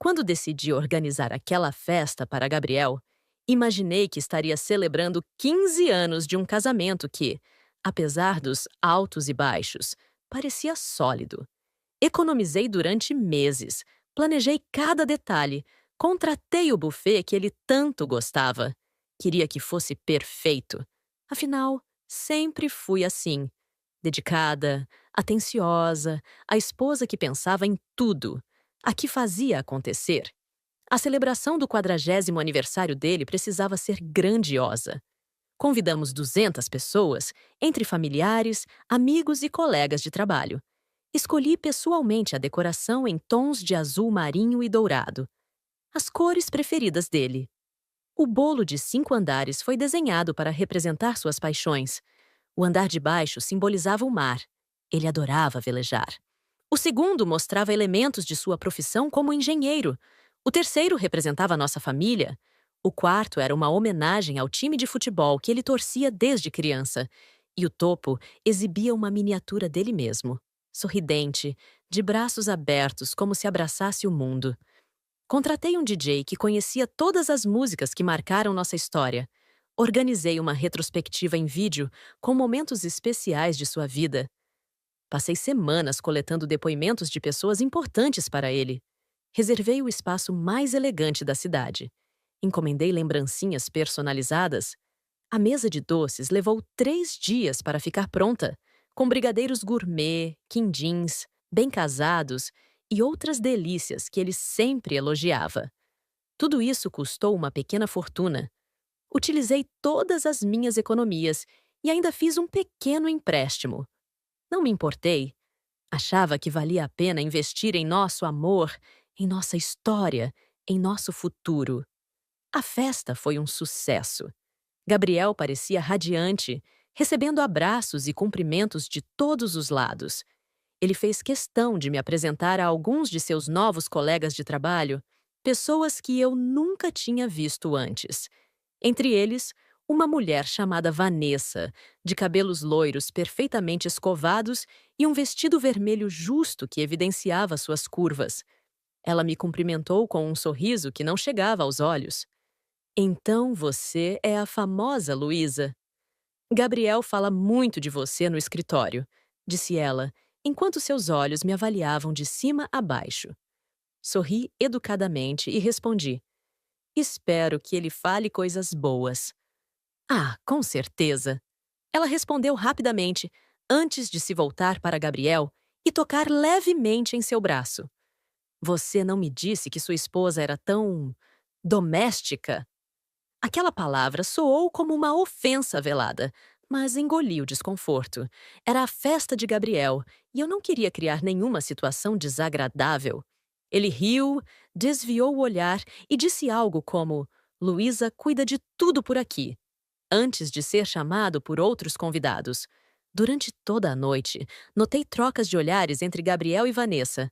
Quando decidi organizar aquela festa para Gabriel, imaginei que estaria celebrando 15 anos de um casamento que, apesar dos altos e baixos, parecia sólido. Economizei durante meses, planejei cada detalhe, contratei o buffet que ele tanto gostava. Queria que fosse perfeito. Afinal, sempre fui assim. Dedicada, atenciosa, a esposa que pensava em tudo, a que fazia acontecer. A celebração do 40º aniversário dele precisava ser grandiosa. Convidamos 200 pessoas, entre familiares, amigos e colegas de trabalho. Escolhi pessoalmente a decoração em tons de azul marinho e dourado, as cores preferidas dele. O bolo de 5 andares foi desenhado para representar suas paixões. O andar de baixo simbolizava o mar. Ele adorava velejar. O segundo mostrava elementos de sua profissão como engenheiro. O terceiro representava a nossa família. O quarto era uma homenagem ao time de futebol que ele torcia desde criança. E o topo exibia uma miniatura dele mesmo, sorridente, de braços abertos como se abraçasse o mundo. Contratei um DJ que conhecia todas as músicas que marcaram nossa história. Organizei uma retrospectiva em vídeo com momentos especiais de sua vida. Passei semanas coletando depoimentos de pessoas importantes para ele. Reservei o espaço mais elegante da cidade. Encomendei lembrancinhas personalizadas. A mesa de doces levou 3 dias para ficar pronta, com brigadeiros gourmet, quindins, bem casados e outras delícias que ele sempre elogiava. Tudo isso custou uma pequena fortuna. Utilizei todas as minhas economias e ainda fiz um pequeno empréstimo. Não me importei. Achava que valia a pena investir em nosso amor, em nossa história, em nosso futuro. A festa foi um sucesso. Gabriel parecia radiante, recebendo abraços e cumprimentos de todos os lados. Ele fez questão de me apresentar a alguns de seus novos colegas de trabalho, pessoas que eu nunca tinha visto antes. Entre eles, uma mulher chamada Vanessa, de cabelos loiros perfeitamente escovados e um vestido vermelho justo que evidenciava suas curvas. Ela me cumprimentou com um sorriso que não chegava aos olhos. Então você é a famosa Luísa. Gabriel fala muito de você no escritório, disse ela, enquanto seus olhos me avaliavam de cima a baixo. Sorri educadamente e respondi: espero que ele fale coisas boas. Ah, com certeza. Ela respondeu rapidamente, antes de se voltar para Gabriel e tocar levemente em seu braço. Você não me disse que sua esposa era tão doméstica? Aquela palavra soou como uma ofensa velada, mas engoli o desconforto. Era a festa de Gabriel e eu não queria criar nenhuma situação desagradável. Ele riu, desviou o olhar e disse algo como: Luísa cuida de tudo por aqui, antes de ser chamado por outros convidados. Durante toda a noite, notei trocas de olhares entre Gabriel e Vanessa.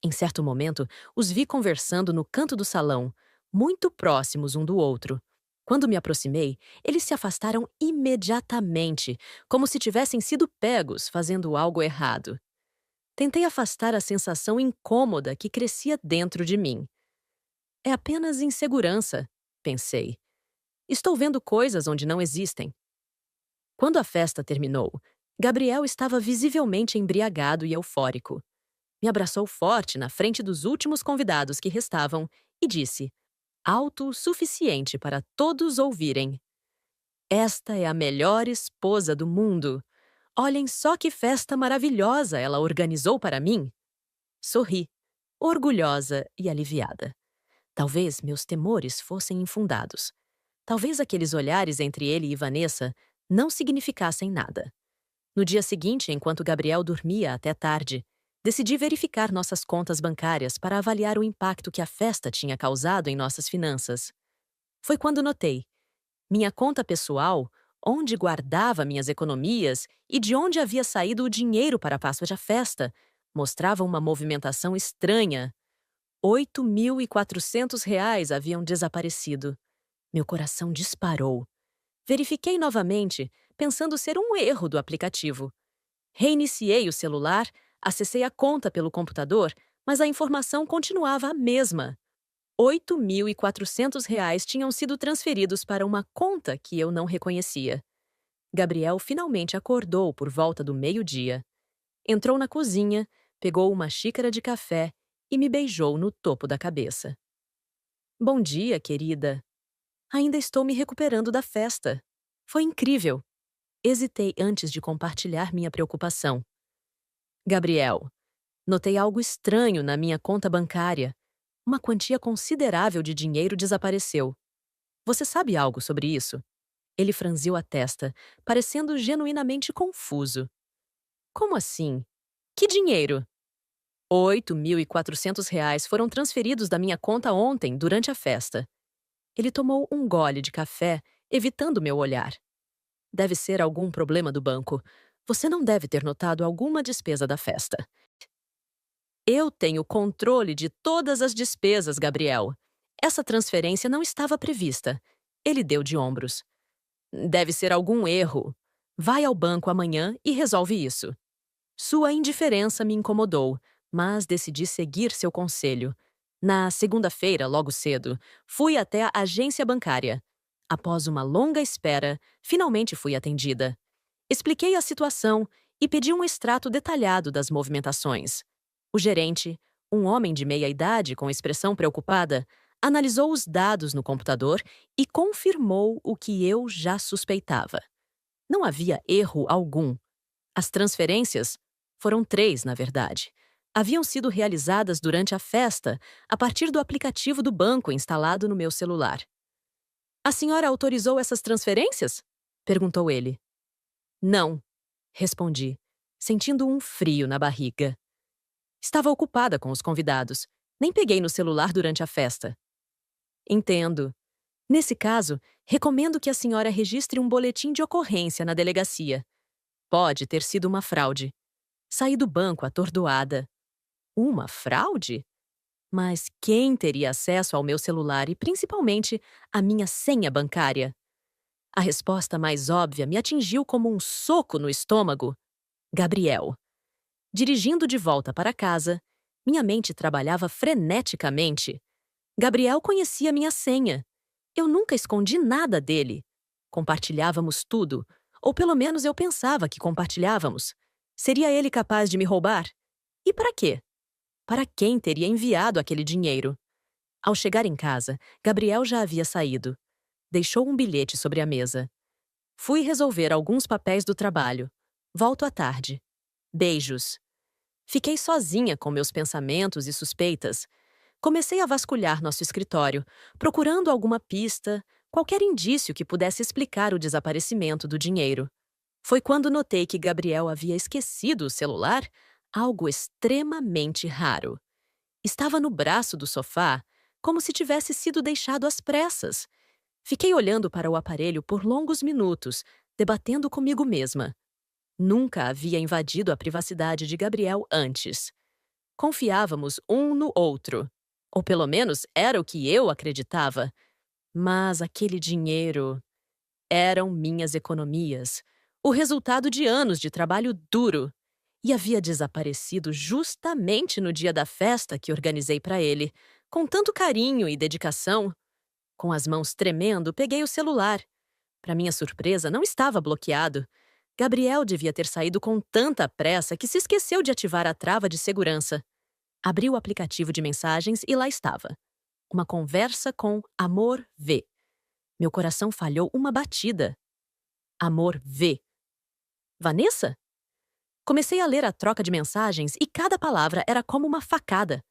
Em certo momento, os vi conversando no canto do salão, muito próximos um do outro. Quando me aproximei, eles se afastaram imediatamente, como se tivessem sido pegos fazendo algo errado. Tentei afastar a sensação incômoda que crescia dentro de mim. É apenas insegurança, pensei. Estou vendo coisas onde não existem. Quando a festa terminou, Gabriel estava visivelmente embriagado e eufórico. Me abraçou forte na frente dos últimos convidados que restavam e disse, alto o suficiente para todos ouvirem: esta é a melhor esposa do mundo. Olhem só que festa maravilhosa ela organizou para mim. Sorri, orgulhosa e aliviada. Talvez meus temores fossem infundados. Talvez aqueles olhares entre ele e Vanessa não significassem nada. No dia seguinte, enquanto Gabriel dormia até tarde, decidi verificar nossas contas bancárias para avaliar o impacto que a festa tinha causado em nossas finanças. Foi quando notei. Minha conta pessoal, onde guardava minhas economias e de onde havia saído o dinheiro para a Páscoa da festa, mostrava uma movimentação estranha. R$ 8.400 haviam desaparecido. Meu coração disparou. Verifiquei novamente, pensando ser um erro do aplicativo. Reiniciei o celular, acessei a conta pelo computador, mas a informação continuava a mesma. R$ 8.400 tinham sido transferidos para uma conta que eu não reconhecia. Gabriel finalmente acordou por volta do meio-dia. Entrou na cozinha, pegou uma xícara de café e me beijou no topo da cabeça. Bom dia, querida. Ainda estou me recuperando da festa. Foi incrível. Hesitei antes de compartilhar minha preocupação. Gabriel, notei algo estranho na minha conta bancária. Uma quantia considerável de dinheiro desapareceu. Você sabe algo sobre isso? Ele franziu a testa, parecendo genuinamente confuso. Como assim? Que dinheiro? R$ 8.400 foram transferidos da minha conta ontem, durante a festa. Ele tomou um gole de café, evitando meu olhar. Deve ser algum problema do banco. Você não deve ter notado alguma despesa da festa. Eu tenho controle de todas as despesas, Gabriel. Essa transferência não estava prevista. Ele deu de ombros. Deve ser algum erro. Vai ao banco amanhã e resolve isso. Sua indiferença me incomodou, mas decidi seguir seu conselho. Na segunda-feira, logo cedo, fui até a agência bancária. Após uma longa espera, finalmente fui atendida. Expliquei a situação e pedi um extrato detalhado das movimentações. O gerente, um homem de meia idade com expressão preocupada, analisou os dados no computador e confirmou o que eu já suspeitava. Não havia erro algum. As transferências, foram 3, na verdade, haviam sido realizadas durante a festa a partir do aplicativo do banco instalado no meu celular. A senhora autorizou essas transferências? Perguntou ele. Não, respondi, sentindo um frio na barriga. Estava ocupada com os convidados. Nem peguei no celular durante a festa. Entendo. Nesse caso, recomendo que a senhora registre um boletim de ocorrência na delegacia. Pode ter sido uma fraude. Saí do banco atordoada. Uma fraude? Mas quem teria acesso ao meu celular e, principalmente, à minha senha bancária? A resposta mais óbvia me atingiu como um soco no estômago. Gabriel. Dirigindo de volta para casa, minha mente trabalhava freneticamente. Gabriel conhecia minha senha. Eu nunca escondi nada dele. Compartilhávamos tudo, ou pelo menos eu pensava que compartilhávamos. Seria ele capaz de me roubar? E para quê? Para quem teria enviado aquele dinheiro? Ao chegar em casa, Gabriel já havia saído. Deixou um bilhete sobre a mesa. Fui resolver alguns papéis do trabalho. Volto à tarde. Beijos. Fiquei sozinha com meus pensamentos e suspeitas. Comecei a vasculhar nosso escritório, procurando alguma pista, qualquer indício que pudesse explicar o desaparecimento do dinheiro. Foi quando notei que Gabriel havia esquecido o celular, algo extremamente raro. Estava no braço do sofá, como se tivesse sido deixado às pressas. Fiquei olhando para o aparelho por longos minutos, debatendo comigo mesma. Nunca havia invadido a privacidade de Gabriel antes. Confiávamos um no outro. Ou pelo menos era o que eu acreditava. Mas aquele dinheiro eram minhas economias, o resultado de anos de trabalho duro. E havia desaparecido justamente no dia da festa que organizei para ele, com tanto carinho e dedicação. Com as mãos tremendo, peguei o celular. Para minha surpresa, não estava bloqueado. Gabriel devia ter saído com tanta pressa que se esqueceu de ativar a trava de segurança. Abri o aplicativo de mensagens e lá estava. Uma conversa com Amor V. Meu coração falhou uma batida. Amor V. Vanessa? Comecei a ler a troca de mensagens e cada palavra era como uma facada.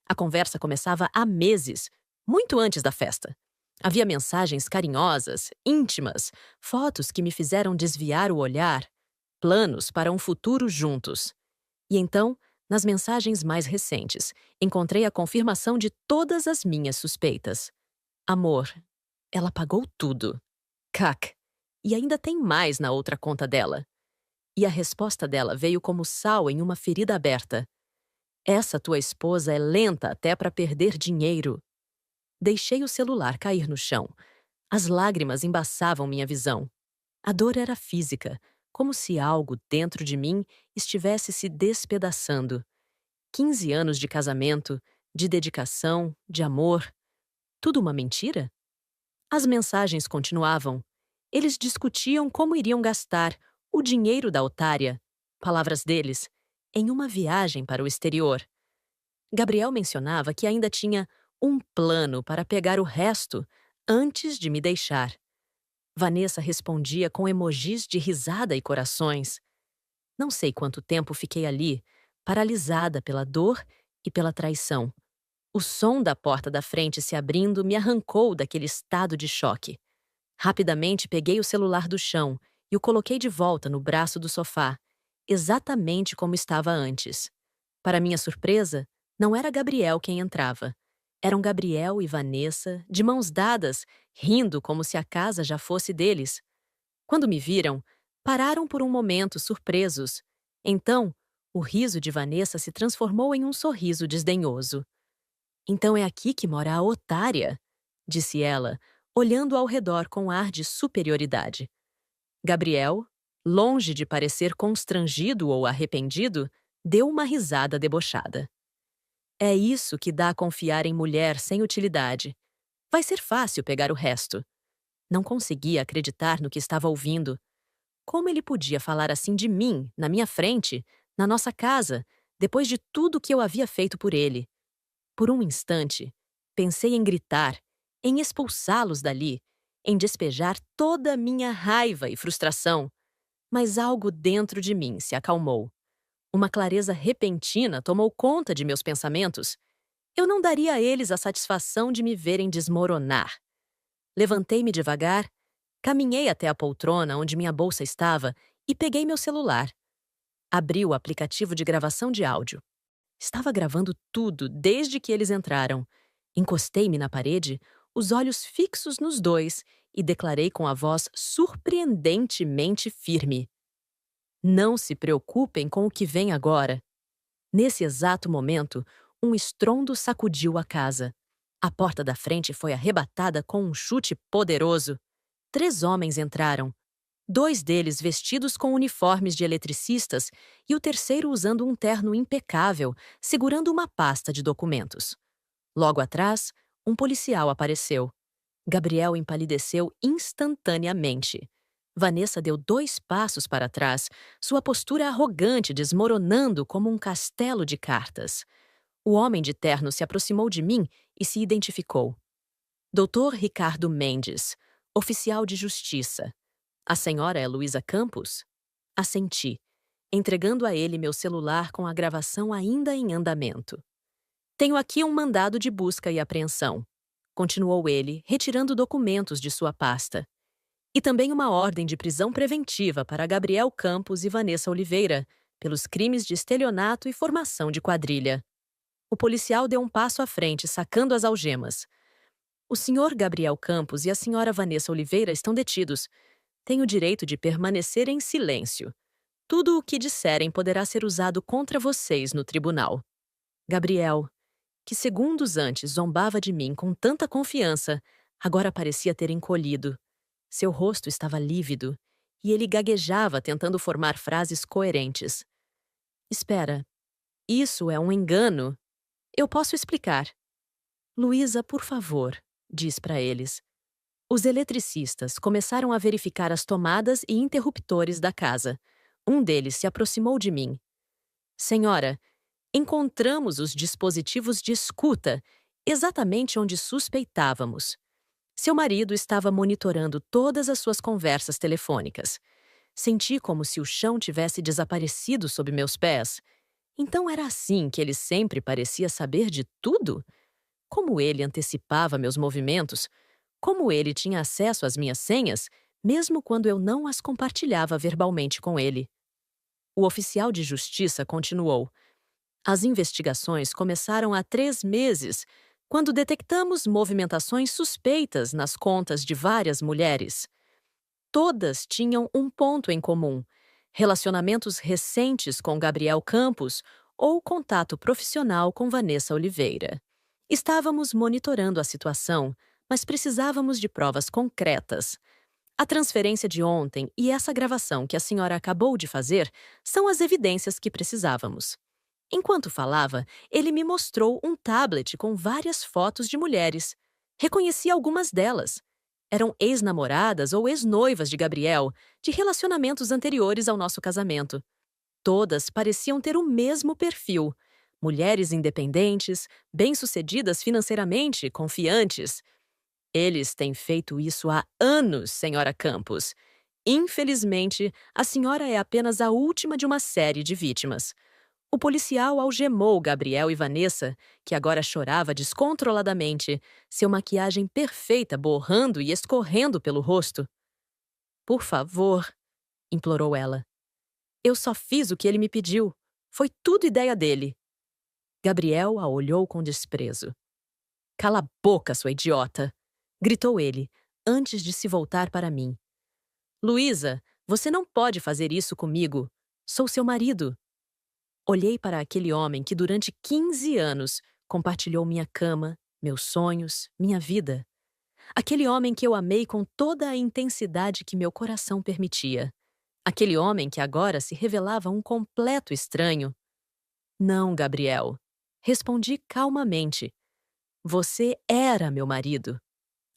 A conversa começava há meses, muito antes da festa. Havia mensagens carinhosas, íntimas, fotos que me fizeram desviar o olhar, planos para um futuro juntos. E então, nas mensagens mais recentes, encontrei a confirmação de todas as minhas suspeitas. Amor, ela pagou tudo. Cac. E ainda tem mais na outra conta dela. E a resposta dela veio como sal em uma ferida aberta. Essa tua esposa é lenta até para perder dinheiro. Deixei o celular cair no chão. As lágrimas embaçavam minha visão. A dor era física, como se algo dentro de mim estivesse se despedaçando. 15 anos de casamento, de dedicação, de amor. Tudo uma mentira? As mensagens continuavam. Eles discutiam como iriam gastar o dinheiro da otária, palavras deles, em uma viagem para o exterior. Gabriel mencionava que ainda tinha um plano para pegar o resto antes de me deixar. Vanessa respondia com emojis de risada e corações. Não sei quanto tempo fiquei ali, paralisada pela dor e pela traição. O som da porta da frente se abrindo me arrancou daquele estado de choque. Rapidamente peguei o celular do chão e o coloquei de volta no braço do sofá, exatamente como estava antes. Para minha surpresa, não era Gabriel quem entrava. Eram Gabriel e Vanessa, de mãos dadas, rindo como se a casa já fosse deles. Quando me viram, pararam por um momento, surpresos. Então, o riso de Vanessa se transformou em um sorriso desdenhoso. "Então é aqui que mora a otária", disse ela, olhando ao redor com ar de superioridade. Gabriel, longe de parecer constrangido ou arrependido, deu uma risada debochada. "É isso que dá a confiar em mulher sem utilidade. Vai ser fácil pegar o resto." Não conseguia acreditar no que estava ouvindo. Como ele podia falar assim de mim, na minha frente, na nossa casa, depois de tudo que eu havia feito por ele? Por um instante, pensei em gritar, em expulsá-los dali, em despejar toda a minha raiva e frustração. Mas algo dentro de mim se acalmou. Uma clareza repentina tomou conta de meus pensamentos. Eu não daria a eles a satisfação de me verem desmoronar. Levantei-me devagar, caminhei até a poltrona onde minha bolsa estava e peguei meu celular. Abri o aplicativo de gravação de áudio. Estava gravando tudo desde que eles entraram. Encostei-me na parede, os olhos fixos nos dois, e declarei com a voz surpreendentemente firme: "Não se preocupem com o que vem agora." Nesse exato momento, um estrondo sacudiu a casa. A porta da frente foi arrebatada com um chute poderoso. 3 homens entraram. 2 deles vestidos com uniformes de eletricistas e o terceiro usando um terno impecável, segurando uma pasta de documentos. Logo atrás, um policial apareceu. Gabriel empalideceu instantaneamente. Vanessa deu 2 passos para trás, sua postura arrogante desmoronando como um castelo de cartas. O homem de terno se aproximou de mim e se identificou. "Doutor Ricardo Mendes, oficial de justiça. A senhora é Luísa Campos?" Assenti, entregando a ele meu celular com a gravação ainda em andamento. "Tenho aqui um mandado de busca e apreensão", continuou ele, retirando documentos de sua pasta. "E também uma ordem de prisão preventiva para Gabriel Campos e Vanessa Oliveira, pelos crimes de estelionato e formação de quadrilha." O policial deu um passo à frente, sacando as algemas. "O senhor Gabriel Campos e a senhora Vanessa Oliveira estão detidos. Têm o direito de permanecer em silêncio. Tudo o que disserem poderá ser usado contra vocês no tribunal." Gabriel, que segundos antes zombava de mim com tanta confiança, agora parecia ter encolhido. Seu rosto estava lívido e ele gaguejava tentando formar frases coerentes. "Espera, isso é um engano. Eu posso explicar." "Luísa, por favor", diz para eles. Os eletricistas começaram a verificar as tomadas e interruptores da casa. Um deles se aproximou de mim. "Senhora, encontramos os dispositivos de escuta exatamente onde suspeitávamos. Seu marido estava monitorando todas as suas conversas telefônicas. Senti como se o chão tivesse desaparecido sob meus pés. Então era assim que ele sempre parecia saber de tudo? Como ele antecipava meus movimentos? Como ele tinha acesso às minhas senhas, mesmo quando eu não as compartilhava verbalmente com ele?" O oficial de justiça continuou. "As investigações começaram há 3 meses, quando detectamos movimentações suspeitas nas contas de várias mulheres. Todas tinham um ponto em comum: relacionamentos recentes com Gabriel Campos ou contato profissional com Vanessa Oliveira. Estávamos monitorando a situação, mas precisávamos de provas concretas. A transferência de ontem e essa gravação que a senhora acabou de fazer são as evidências que precisávamos." Enquanto falava, ele me mostrou um tablet com várias fotos de mulheres. Reconheci algumas delas. Eram ex-namoradas ou ex-noivas de Gabriel, de relacionamentos anteriores ao nosso casamento. Todas pareciam ter o mesmo perfil. Mulheres independentes, bem-sucedidas financeiramente, confiantes. Eles têm feito isso há anos, senhora Campos. Infelizmente, a senhora é apenas a última de uma série de vítimas. O policial algemou Gabriel e Vanessa, que agora chorava descontroladamente, seu maquiagem perfeita borrando e escorrendo pelo rosto. Por favor, implorou ela. Eu só fiz o que ele me pediu. Foi tudo ideia dele. Gabriel a olhou com desprezo. Cala a boca, sua idiota! Gritou ele, antes de se voltar para mim. Luísa, você não pode fazer isso comigo. Sou seu marido. Olhei para aquele homem que durante 15 anos compartilhou minha cama, meus sonhos, minha vida. Aquele homem que eu amei com toda a intensidade que meu coração permitia. Aquele homem que agora se revelava um completo estranho. Não, Gabriel. Respondi calmamente. Você era meu marido.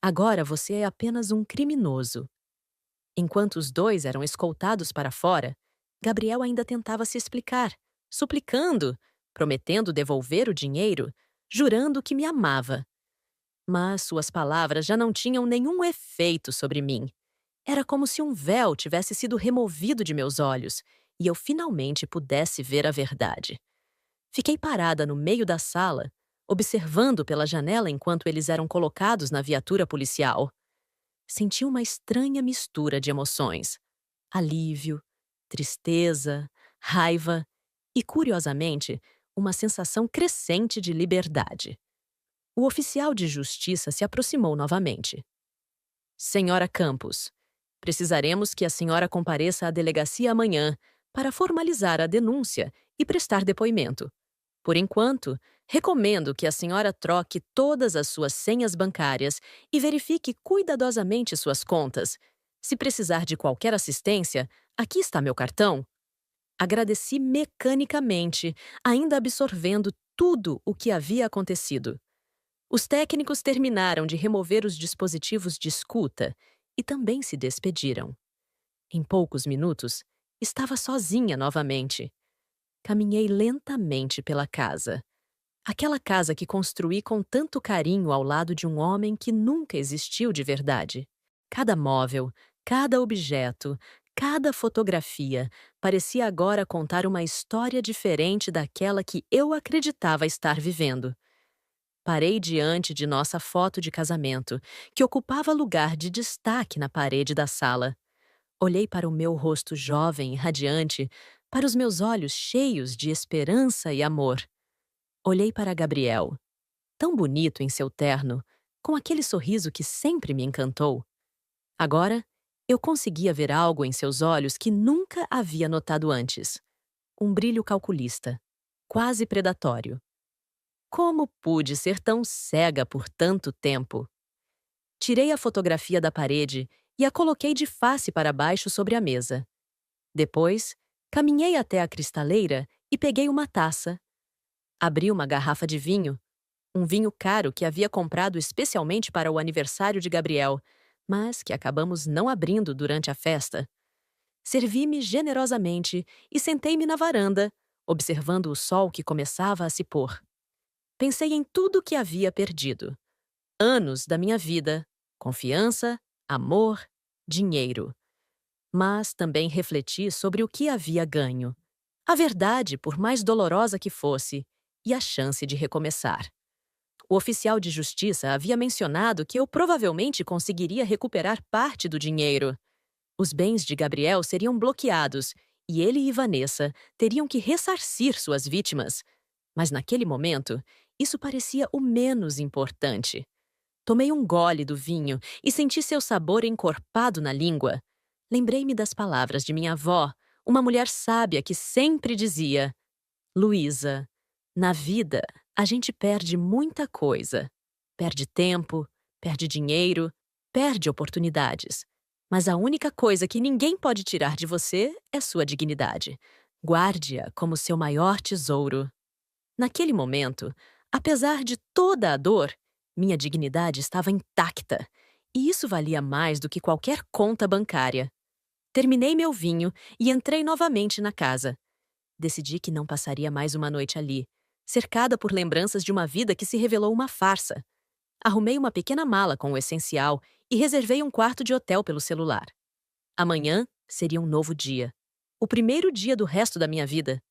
Agora você é apenas um criminoso. Enquanto os dois eram escoltados para fora, Gabriel ainda tentava se explicar, suplicando, prometendo devolver o dinheiro, jurando que me amava. Mas suas palavras já não tinham nenhum efeito sobre mim. Era como se um véu tivesse sido removido de meus olhos e eu finalmente pudesse ver a verdade. Fiquei parada no meio da sala, observando pela janela enquanto eles eram colocados na viatura policial. Senti uma estranha mistura de emoções. Alívio, tristeza, raiva e, curiosamente, uma sensação crescente de liberdade. O oficial de justiça se aproximou novamente. Senhora Campos, precisaremos que a senhora compareça à delegacia amanhã para formalizar a denúncia e prestar depoimento. Por enquanto, recomendo que a senhora troque todas as suas senhas bancárias e verifique cuidadosamente suas contas. Se precisar de qualquer assistência, aqui está meu cartão. Agradeci mecanicamente, ainda absorvendo tudo o que havia acontecido. Os técnicos terminaram de remover os dispositivos de escuta e também se despediram. Em poucos minutos, estava sozinha novamente. Caminhei lentamente pela casa. Aquela casa que construí com tanto carinho ao lado de um homem que nunca existiu de verdade. Cada móvel, cada objeto, cada fotografia parecia agora contar uma história diferente daquela que eu acreditava estar vivendo. Parei diante de nossa foto de casamento, que ocupava lugar de destaque na parede da sala. Olhei para o meu rosto jovem e radiante, para os meus olhos cheios de esperança e amor. Olhei para Gabriel, tão bonito em seu terno, com aquele sorriso que sempre me encantou. Agora, eu conseguia ver algo em seus olhos que nunca havia notado antes. Um brilho calculista, quase predatório. Como pude ser tão cega por tanto tempo? Tirei a fotografia da parede e a coloquei de face para baixo sobre a mesa. Depois, caminhei até a cristaleira e peguei uma taça. Abri uma garrafa de vinho, um vinho caro que havia comprado especialmente para o aniversário de Gabriel, mas que acabamos não abrindo durante a festa. Servi-me generosamente e sentei-me na varanda, observando o sol que começava a se pôr. Pensei em tudo o que havia perdido. Anos da minha vida, confiança, amor, dinheiro. Mas também refleti sobre o que havia ganho. A verdade, por mais dolorosa que fosse, e a chance de recomeçar. O oficial de justiça havia mencionado que eu provavelmente conseguiria recuperar parte do dinheiro. Os bens de Gabriel seriam bloqueados e ele e Vanessa teriam que ressarcir suas vítimas. Mas naquele momento, isso parecia o menos importante. Tomei um gole do vinho e senti seu sabor encorpado na língua. Lembrei-me das palavras de minha avó, uma mulher sábia que sempre dizia: Luísa, na vida, a gente perde muita coisa. Perde tempo, perde dinheiro, perde oportunidades. Mas a única coisa que ninguém pode tirar de você é sua dignidade. Guarde-a como seu maior tesouro. Naquele momento, apesar de toda a dor, Minha dignidade estava intacta, e isso valia mais do que qualquer conta bancária. Terminei meu vinho e entrei novamente na casa. Decidi que não passaria mais uma noite ali, cercada por lembranças de uma vida que se revelou uma farsa. Arrumei uma pequena mala com o essencial e reservei um quarto de hotel pelo celular. Amanhã seria um novo dia. O primeiro dia do resto da minha vida.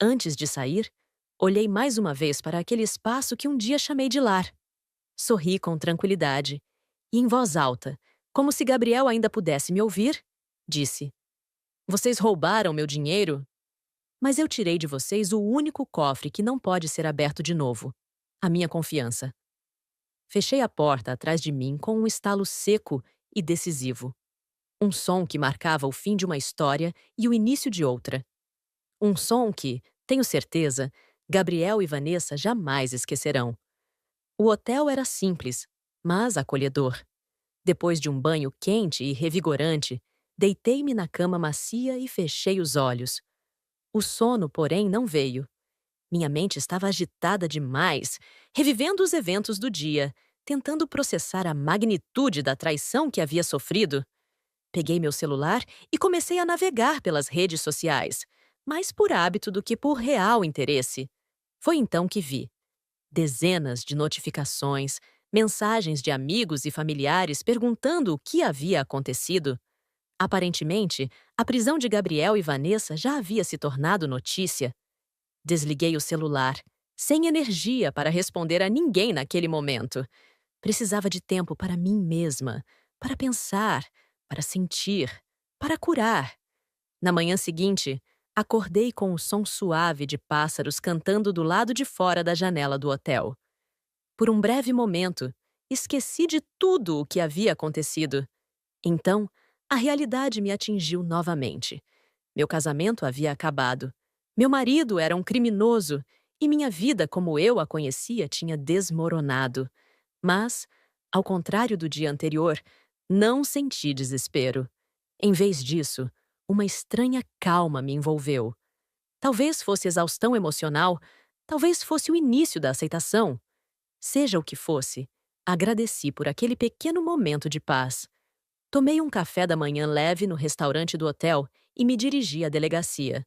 Antes de sair, olhei mais uma vez para aquele espaço que um dia chamei de lar. Sorri com tranquilidade e, em voz alta, como se Gabriel ainda pudesse me ouvir, disse: Vocês roubaram meu dinheiro? Mas eu tirei de vocês o único cofre que não pode ser aberto de novo: a minha confiança. Fechei a porta atrás de mim com um estalo seco e decisivo. Um som que marcava o fim de uma história e o início de outra. Um som que, tenho certeza, Gabriel e Vanessa jamais esquecerão. O hotel era simples, mas acolhedor. Depois de um banho quente e revigorante, deitei-me na cama macia e fechei os olhos. O sono, porém, não veio. Minha mente estava agitada demais, revivendo os eventos do dia, tentando processar a magnitude da traição que havia sofrido. Peguei meu celular e comecei a navegar pelas redes sociais, mais por hábito do que por real interesse. Foi então que vi dezenas de notificações, mensagens de amigos e familiares perguntando o que havia acontecido. Aparentemente, a prisão de Gabriel e Vanessa já havia se tornado notícia. Desliguei o celular, sem energia para responder a ninguém naquele momento. Precisava de tempo para mim mesma, para pensar, para sentir, para curar. Na manhã seguinte, acordei com o som suave de pássaros cantando do lado de fora da janela do hotel. Por um breve momento, esqueci de tudo o que havia acontecido. Então, a realidade me atingiu novamente. Meu casamento havia acabado. Meu marido era um criminoso e minha vida como eu a conhecia tinha desmoronado. Mas, ao contrário do dia anterior, não senti desespero. Em vez disso, uma estranha calma me envolveu. Talvez fosse exaustão emocional, talvez fosse o início da aceitação. Seja o que fosse, agradeci por aquele pequeno momento de paz. Tomei um café da manhã leve no restaurante do hotel e me dirigi à delegacia.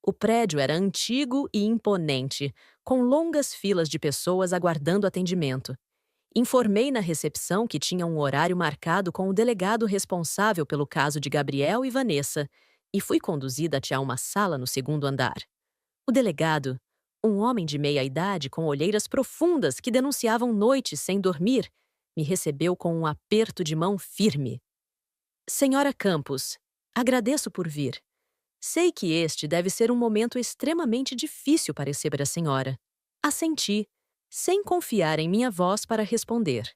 O prédio era antigo e imponente, com longas filas de pessoas aguardando atendimento. Informei na recepção que tinha um horário marcado com o delegado responsável pelo caso de Gabriel e Vanessa e fui conduzida até uma sala no segundo andar. O delegado, um homem de meia idade com olheiras profundas que denunciavam noites sem dormir, me recebeu com um aperto de mão firme. Senhora Campos, agradeço por vir. Sei que este deve ser um momento extremamente difícil para receber a senhora. Assenti, sem confiar em minha voz para responder.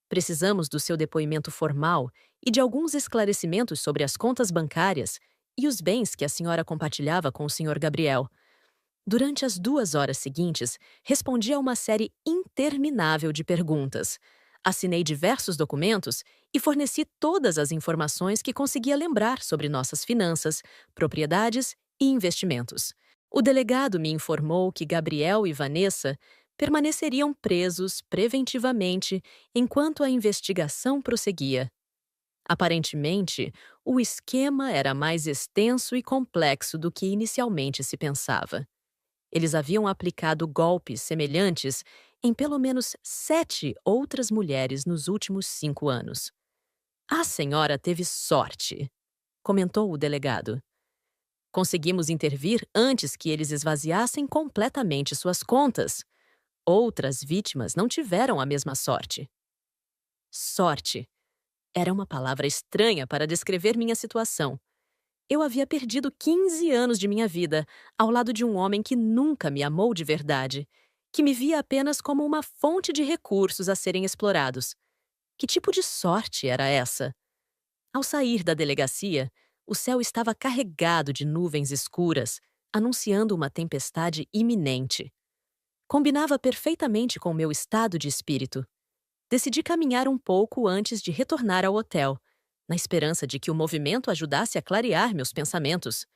Precisamos do seu depoimento formal e de alguns esclarecimentos sobre as contas bancárias e os bens que a senhora compartilhava com o Sr. Gabriel. Durante as 2 horas seguintes, respondi a uma série interminável de perguntas. Assinei diversos documentos e forneci todas as informações que conseguia lembrar sobre nossas finanças, propriedades e investimentos. O delegado me informou que Gabriel e Vanessa permaneceriam presos preventivamente enquanto a investigação prosseguia. Aparentemente, o esquema era mais extenso e complexo do que inicialmente se pensava. Eles haviam aplicado golpes semelhantes em pelo menos 7 outras mulheres nos últimos 5 anos. A senhora teve sorte, comentou o delegado. Conseguimos intervir antes que eles esvaziassem completamente suas contas. Outras vítimas não tiveram a mesma sorte. Sorte era uma palavra estranha para descrever minha situação. Eu havia perdido 15 anos de minha vida ao lado de um homem que nunca me amou de verdade, que me via apenas como uma fonte de recursos a serem explorados. Que tipo de sorte era essa? Ao sair da delegacia, o céu estava carregado de nuvens escuras, anunciando uma tempestade iminente. Combinava perfeitamente com meu estado de espírito. Decidi caminhar um pouco antes de retornar ao hotel, na esperança de que o movimento ajudasse a clarear meus pensamentos.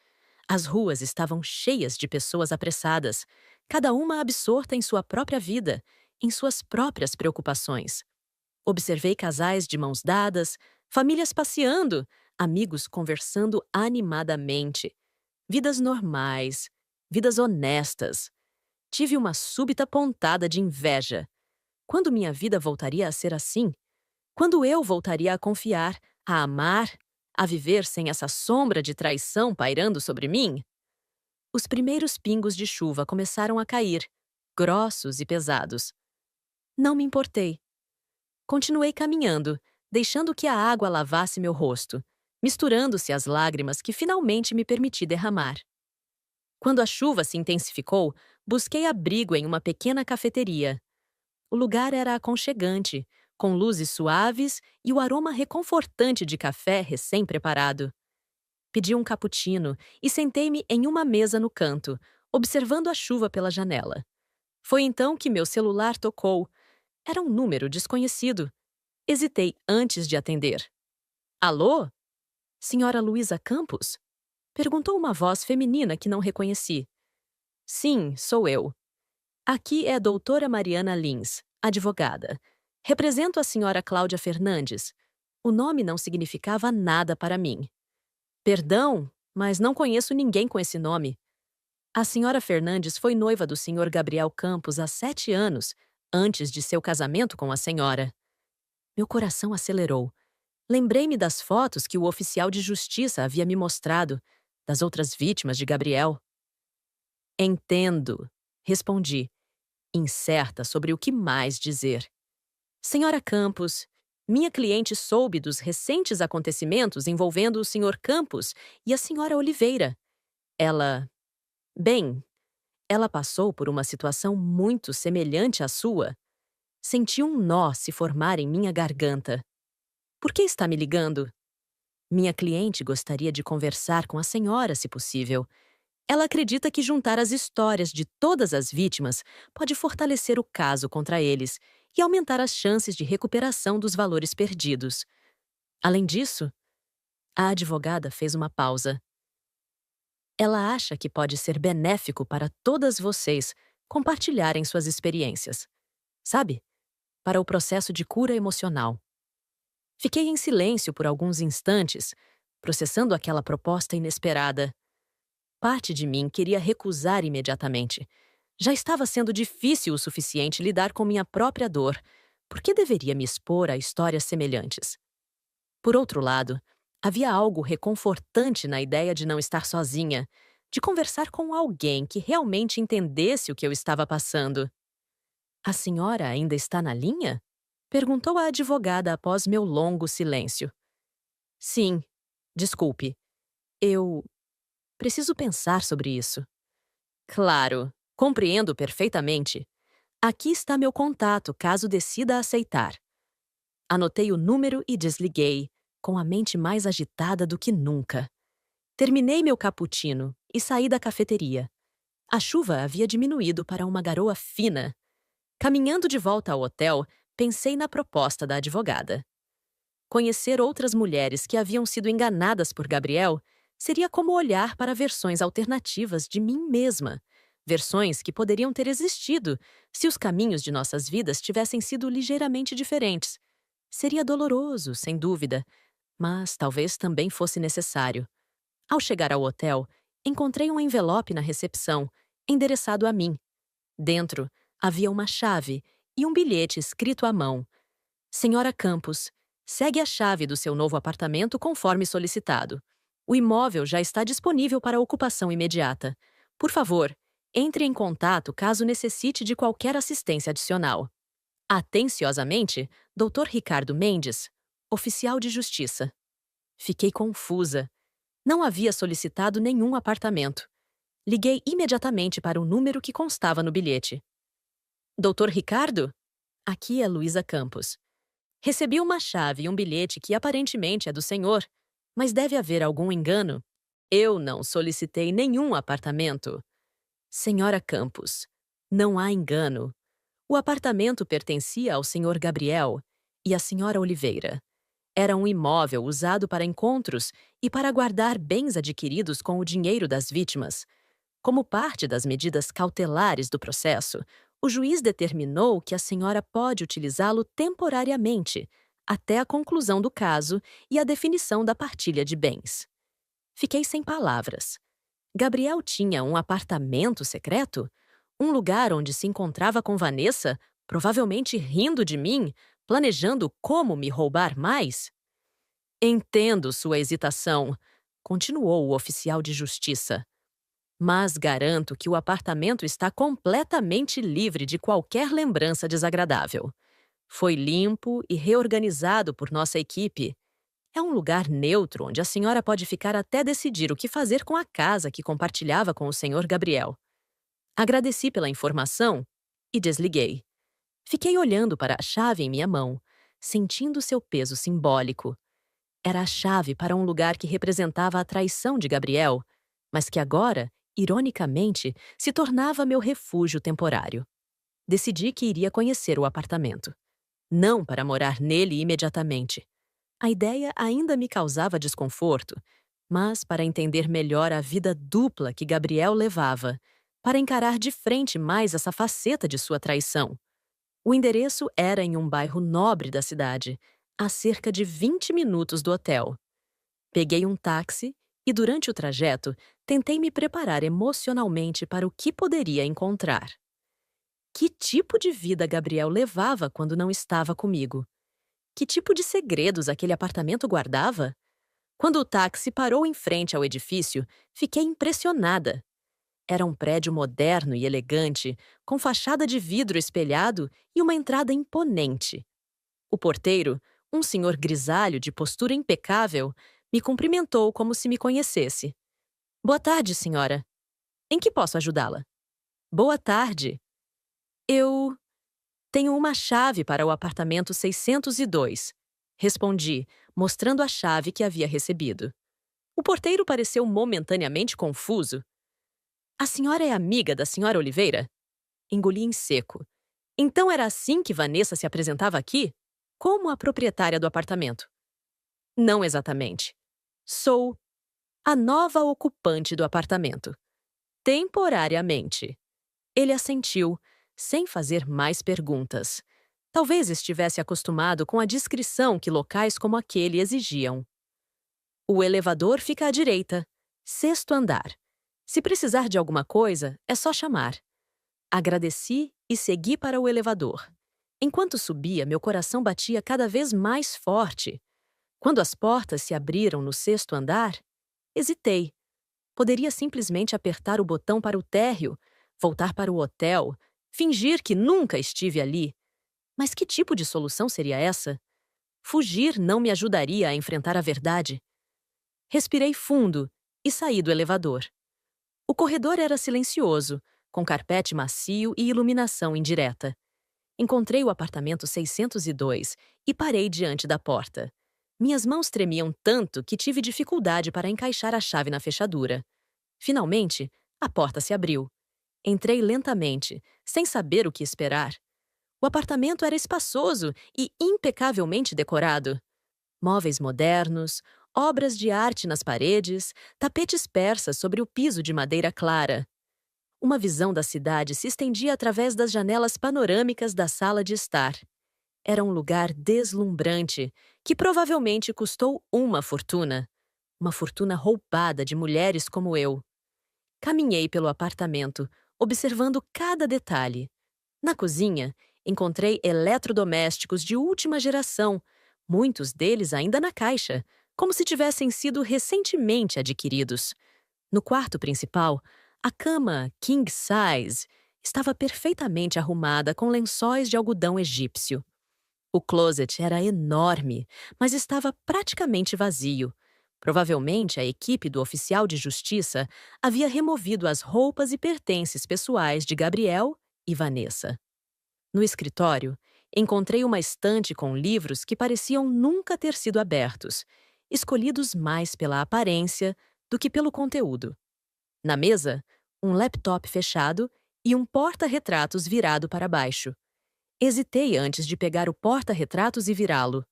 As ruas estavam cheias de pessoas apressadas, cada uma absorta em sua própria vida, em suas próprias preocupações. Observei casais de mãos dadas, famílias passeando, amigos conversando animadamente. Vidas normais, vidas honestas. Tive uma súbita pontada de inveja. Quando minha vida voltaria a ser assim? Quando eu voltaria a confiar, a amar, a viver sem essa sombra de traição pairando sobre mim? Os primeiros pingos de chuva começaram a cair, grossos e pesados. Não me importei. Continuei caminhando, deixando que a água lavasse meu rosto, misturando-se às lágrimas que finalmente me permiti derramar. Quando a chuva se intensificou, busquei abrigo em uma pequena cafeteria. O lugar era aconchegante, com luzes suaves e o aroma reconfortante de café recém-preparado. Pedi um cappuccino e sentei-me em uma mesa no canto, observando a chuva pela janela. Foi então que meu celular tocou. Era um número desconhecido. Hesitei antes de atender. Alô? Senhora Luísa Campos? Perguntou uma voz feminina que não reconheci. Sim, sou eu. Aqui é a doutora Mariana Lins, advogada. Represento a senhora Cláudia Fernandes. O nome não significava nada para mim. Perdão, mas não conheço ninguém com esse nome. A senhora Fernandes foi noiva do senhor Gabriel Campos há 7 anos, antes de seu casamento com a senhora. Meu coração acelerou. Lembrei-me das fotos que o oficial de justiça havia me mostrado, das outras vítimas de Gabriel. Entendo, respondi, incerta sobre o que mais dizer. Senhora Campos, minha cliente soube dos recentes acontecimentos envolvendo o senhor Campos e a senhora Oliveira. Bem, ela passou por uma situação muito semelhante à sua. Senti um nó se formar em minha garganta. Por que está me ligando? Minha cliente gostaria de conversar com a senhora, se possível. Ela acredita que juntar as histórias de todas as vítimas pode fortalecer o caso contra eles e aumentar as chances de recuperação dos valores perdidos. Além disso, a advogada fez uma pausa. Ela acha que pode ser benéfico para todas vocês compartilharem suas experiências. Sabe? Para o processo de cura emocional. Fiquei em silêncio por alguns instantes, processando aquela proposta inesperada. Parte de mim queria recusar imediatamente. Já estava sendo difícil o suficiente lidar com minha própria dor. Por que deveria me expor a histórias semelhantes? Por outro lado, havia algo reconfortante na ideia de não estar sozinha, de conversar com alguém que realmente entendesse o que eu estava passando. A senhora ainda está na linha? Perguntou a advogada após meu longo silêncio. Sim, desculpe. Eu preciso pensar sobre isso. Claro, compreendo perfeitamente. Aqui está meu contato, caso decida aceitar. Anotei o número e desliguei, com a mente mais agitada do que nunca. Terminei meu cappuccino e saí da cafeteria. A chuva havia diminuído para uma garoa fina. Caminhando de volta ao hotel, pensei na proposta da advogada. Conhecer outras mulheres que haviam sido enganadas por Gabriel seria como olhar para versões alternativas de mim mesma, versões que poderiam ter existido se os caminhos de nossas vidas tivessem sido ligeiramente diferentes. Seria doloroso, sem dúvida, mas talvez também fosse necessário. Ao chegar ao hotel, encontrei um envelope na recepção, endereçado a mim. Dentro, havia uma chave e um bilhete escrito à mão. Senhora Campos, segue a chave do seu novo apartamento conforme solicitado. O imóvel já está disponível para ocupação imediata. Por favor, entre em contato caso necessite de qualquer assistência adicional. Atenciosamente, Dr. Ricardo Mendes, oficial de justiça. Fiquei confusa. Não havia solicitado nenhum apartamento. Liguei imediatamente para o número que constava no bilhete. Dr. Ricardo? Aqui é Luísa Campos. Recebi uma chave e um bilhete que aparentemente é do senhor, mas deve haver algum engano. Eu não solicitei nenhum apartamento. Senhora Campos, não há engano. O apartamento pertencia ao senhor Gabriel e à senhora Oliveira. Era um imóvel usado para encontros e para guardar bens adquiridos com o dinheiro das vítimas. Como parte das medidas cautelares do processo, O juiz determinou que a senhora pode utilizá-lo temporariamente, até a conclusão do caso e a definição da partilha de bens. Fiquei sem palavras. Gabriel tinha um apartamento secreto? Um lugar onde se encontrava com Vanessa, provavelmente rindo de mim, planejando como me roubar mais? Entendo sua hesitação, continuou o oficial de justiça. Mas garanto que o apartamento está completamente livre de qualquer lembrança desagradável. Foi limpo e reorganizado por nossa equipe. É um lugar neutro onde a senhora pode ficar até decidir o que fazer com a casa que compartilhava com o senhor Gabriel. Agradeci pela informação e desliguei. Fiquei olhando para a chave em minha mão, sentindo seu peso simbólico. Era a chave para um lugar que representava a traição de Gabriel, mas que agora, ironicamente, se tornava meu refúgio temporário. Decidi que iria conhecer o apartamento. Não para morar nele imediatamente. A ideia ainda me causava desconforto, mas para entender melhor a vida dupla que Gabriel levava, para encarar de frente mais essa faceta de sua traição. O endereço era em um bairro nobre da cidade, a cerca de 20 minutos do hotel. Peguei um táxi e, durante o trajeto, tentei me preparar emocionalmente para o que poderia encontrar. Que tipo de vida Gabriel levava quando não estava comigo? Que tipo de segredos aquele apartamento guardava? Quando o táxi parou em frente ao edifício, fiquei impressionada. Era um prédio moderno e elegante, com fachada de vidro espelhado e uma entrada imponente. O porteiro, um senhor grisalho de postura impecável, me cumprimentou como se me conhecesse. Boa tarde, senhora. Em que posso ajudá-la? Boa tarde. Eu tenho uma chave para o apartamento 602. Respondi, mostrando a chave que havia recebido. O porteiro pareceu momentaneamente confuso. A senhora é amiga da senhora Oliveira? Engoli em seco. Então era assim que Vanessa se apresentava aqui? Como a proprietária do apartamento? Não exatamente. Sou a nova ocupante do apartamento. Temporariamente. Ele assentiu, sem fazer mais perguntas. Talvez estivesse acostumado com a descrição que locais como aquele exigiam. O elevador fica à direita, 6º andar. Se precisar de alguma coisa, é só chamar. Agradeci e segui para o elevador. Enquanto subia, meu coração batia cada vez mais forte. Quando as portas se abriram no 6º andar, hesitei. Poderia simplesmente apertar o botão para o térreo, voltar para o hotel, fingir que nunca estive ali. Mas que tipo de solução seria essa? Fugir não me ajudaria a enfrentar a verdade. Respirei fundo e saí do elevador. O corredor era silencioso, com carpete macio e iluminação indireta. Encontrei o apartamento 602 e parei diante da porta. Minhas mãos tremiam tanto que tive dificuldade para encaixar a chave na fechadura. Finalmente, a porta se abriu. Entrei lentamente, sem saber o que esperar. O apartamento era espaçoso e impecavelmente decorado. Móveis modernos, obras de arte nas paredes, tapetes persas sobre o piso de madeira clara. Uma visão da cidade se estendia através das janelas panorâmicas da sala de estar. Era um lugar deslumbrante, que provavelmente custou uma fortuna roubada de mulheres como eu. Caminhei pelo apartamento, observando cada detalhe. Na cozinha, encontrei eletrodomésticos de última geração, muitos deles ainda na caixa, como se tivessem sido recentemente adquiridos. No quarto principal, a cama king size estava perfeitamente arrumada com lençóis de algodão egípcio. O closet era enorme, mas estava praticamente vazio. Provavelmente a equipe do oficial de justiça havia removido as roupas e pertences pessoais de Gabriel e Vanessa. No escritório, encontrei uma estante com livros que pareciam nunca ter sido abertos, escolhidos mais pela aparência do que pelo conteúdo. Na mesa, um laptop fechado e um porta-retratos virado para baixo. Hesitei antes de pegar o porta-retratos e virá-lo.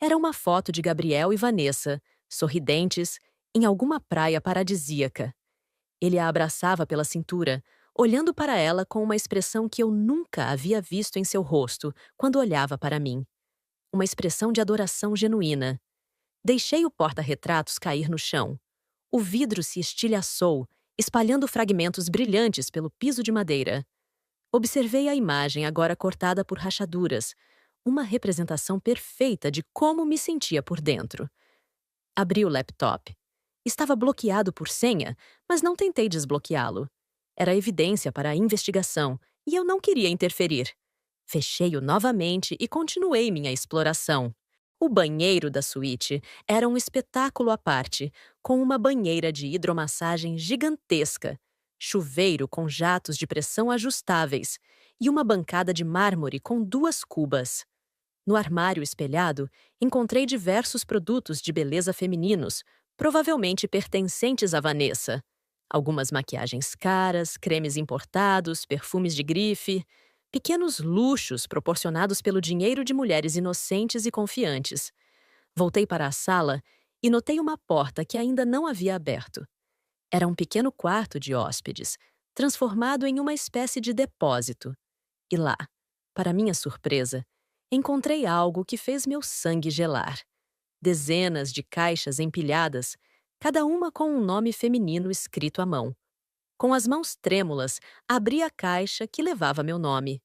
Era uma foto de Gabriel e Vanessa, sorridentes, em alguma praia paradisíaca. Ele a abraçava pela cintura, olhando para ela com uma expressão que eu nunca havia visto em seu rosto quando olhava para mim. Uma expressão de adoração genuína. Deixei o porta-retratos cair no chão. O vidro se estilhaçou, espalhando fragmentos brilhantes pelo piso de madeira. Observei a imagem agora cortada por rachaduras, uma representação perfeita de como me sentia por dentro. Abri o laptop. Estava bloqueado por senha, mas não tentei desbloqueá-lo. Era evidência para a investigação e eu não queria interferir. Fechei-o novamente e continuei minha exploração. O banheiro da suíte era um espetáculo à parte, com uma banheira de hidromassagem gigantesca, chuveiro com jatos de pressão ajustáveis e uma bancada de mármore com 2 cubas. No armário espelhado, encontrei diversos produtos de beleza femininos, provavelmente pertencentes a Vanessa. Algumas maquiagens caras, cremes importados, perfumes de grife, pequenos luxos proporcionados pelo dinheiro de mulheres inocentes e confiantes. Voltei para a sala e notei uma porta que ainda não havia aberto. Era um pequeno quarto de hóspedes, transformado em uma espécie de depósito. E lá, para minha surpresa, encontrei algo que fez meu sangue gelar. Dezenas de caixas empilhadas, cada uma com um nome feminino escrito à mão. Com as mãos trêmulas, abri a caixa que levava meu nome.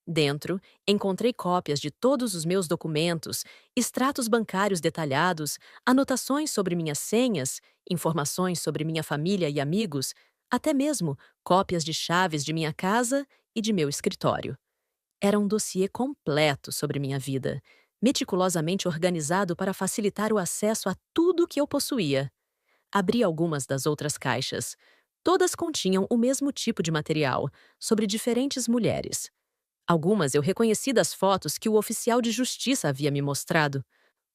Dentro, encontrei cópias de todos os meus documentos, extratos bancários detalhados, anotações sobre minhas senhas, informações sobre minha família e amigos, até mesmo cópias de chaves de minha casa e de meu escritório. Era um dossiê completo sobre minha vida, meticulosamente organizado para facilitar o acesso a tudo que eu possuía. Abri algumas das outras caixas. Todas continham o mesmo tipo de material, sobre diferentes mulheres. Algumas eu reconheci das fotos que o oficial de justiça havia me mostrado.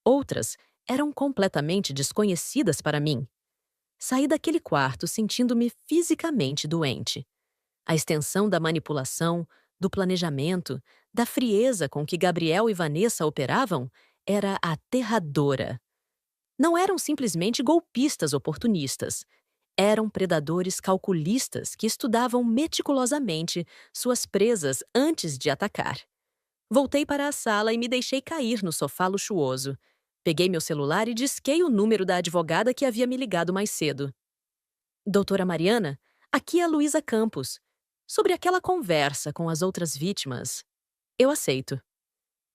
Outras eram completamente desconhecidas para mim. Saí daquele quarto sentindo-me fisicamente doente. A extensão da manipulação, do planejamento, da frieza com que Gabriel e Vanessa operavam era aterradora. Não eram simplesmente golpistas oportunistas. Eram predadores calculistas que estudavam meticulosamente suas presas antes de atacar. Voltei para a sala e me deixei cair no sofá luxuoso. Peguei meu celular e disquei o número da advogada que havia me ligado mais cedo. Doutora Mariana, aqui é a Luísa Campos. Sobre aquela conversa com as outras vítimas, eu aceito.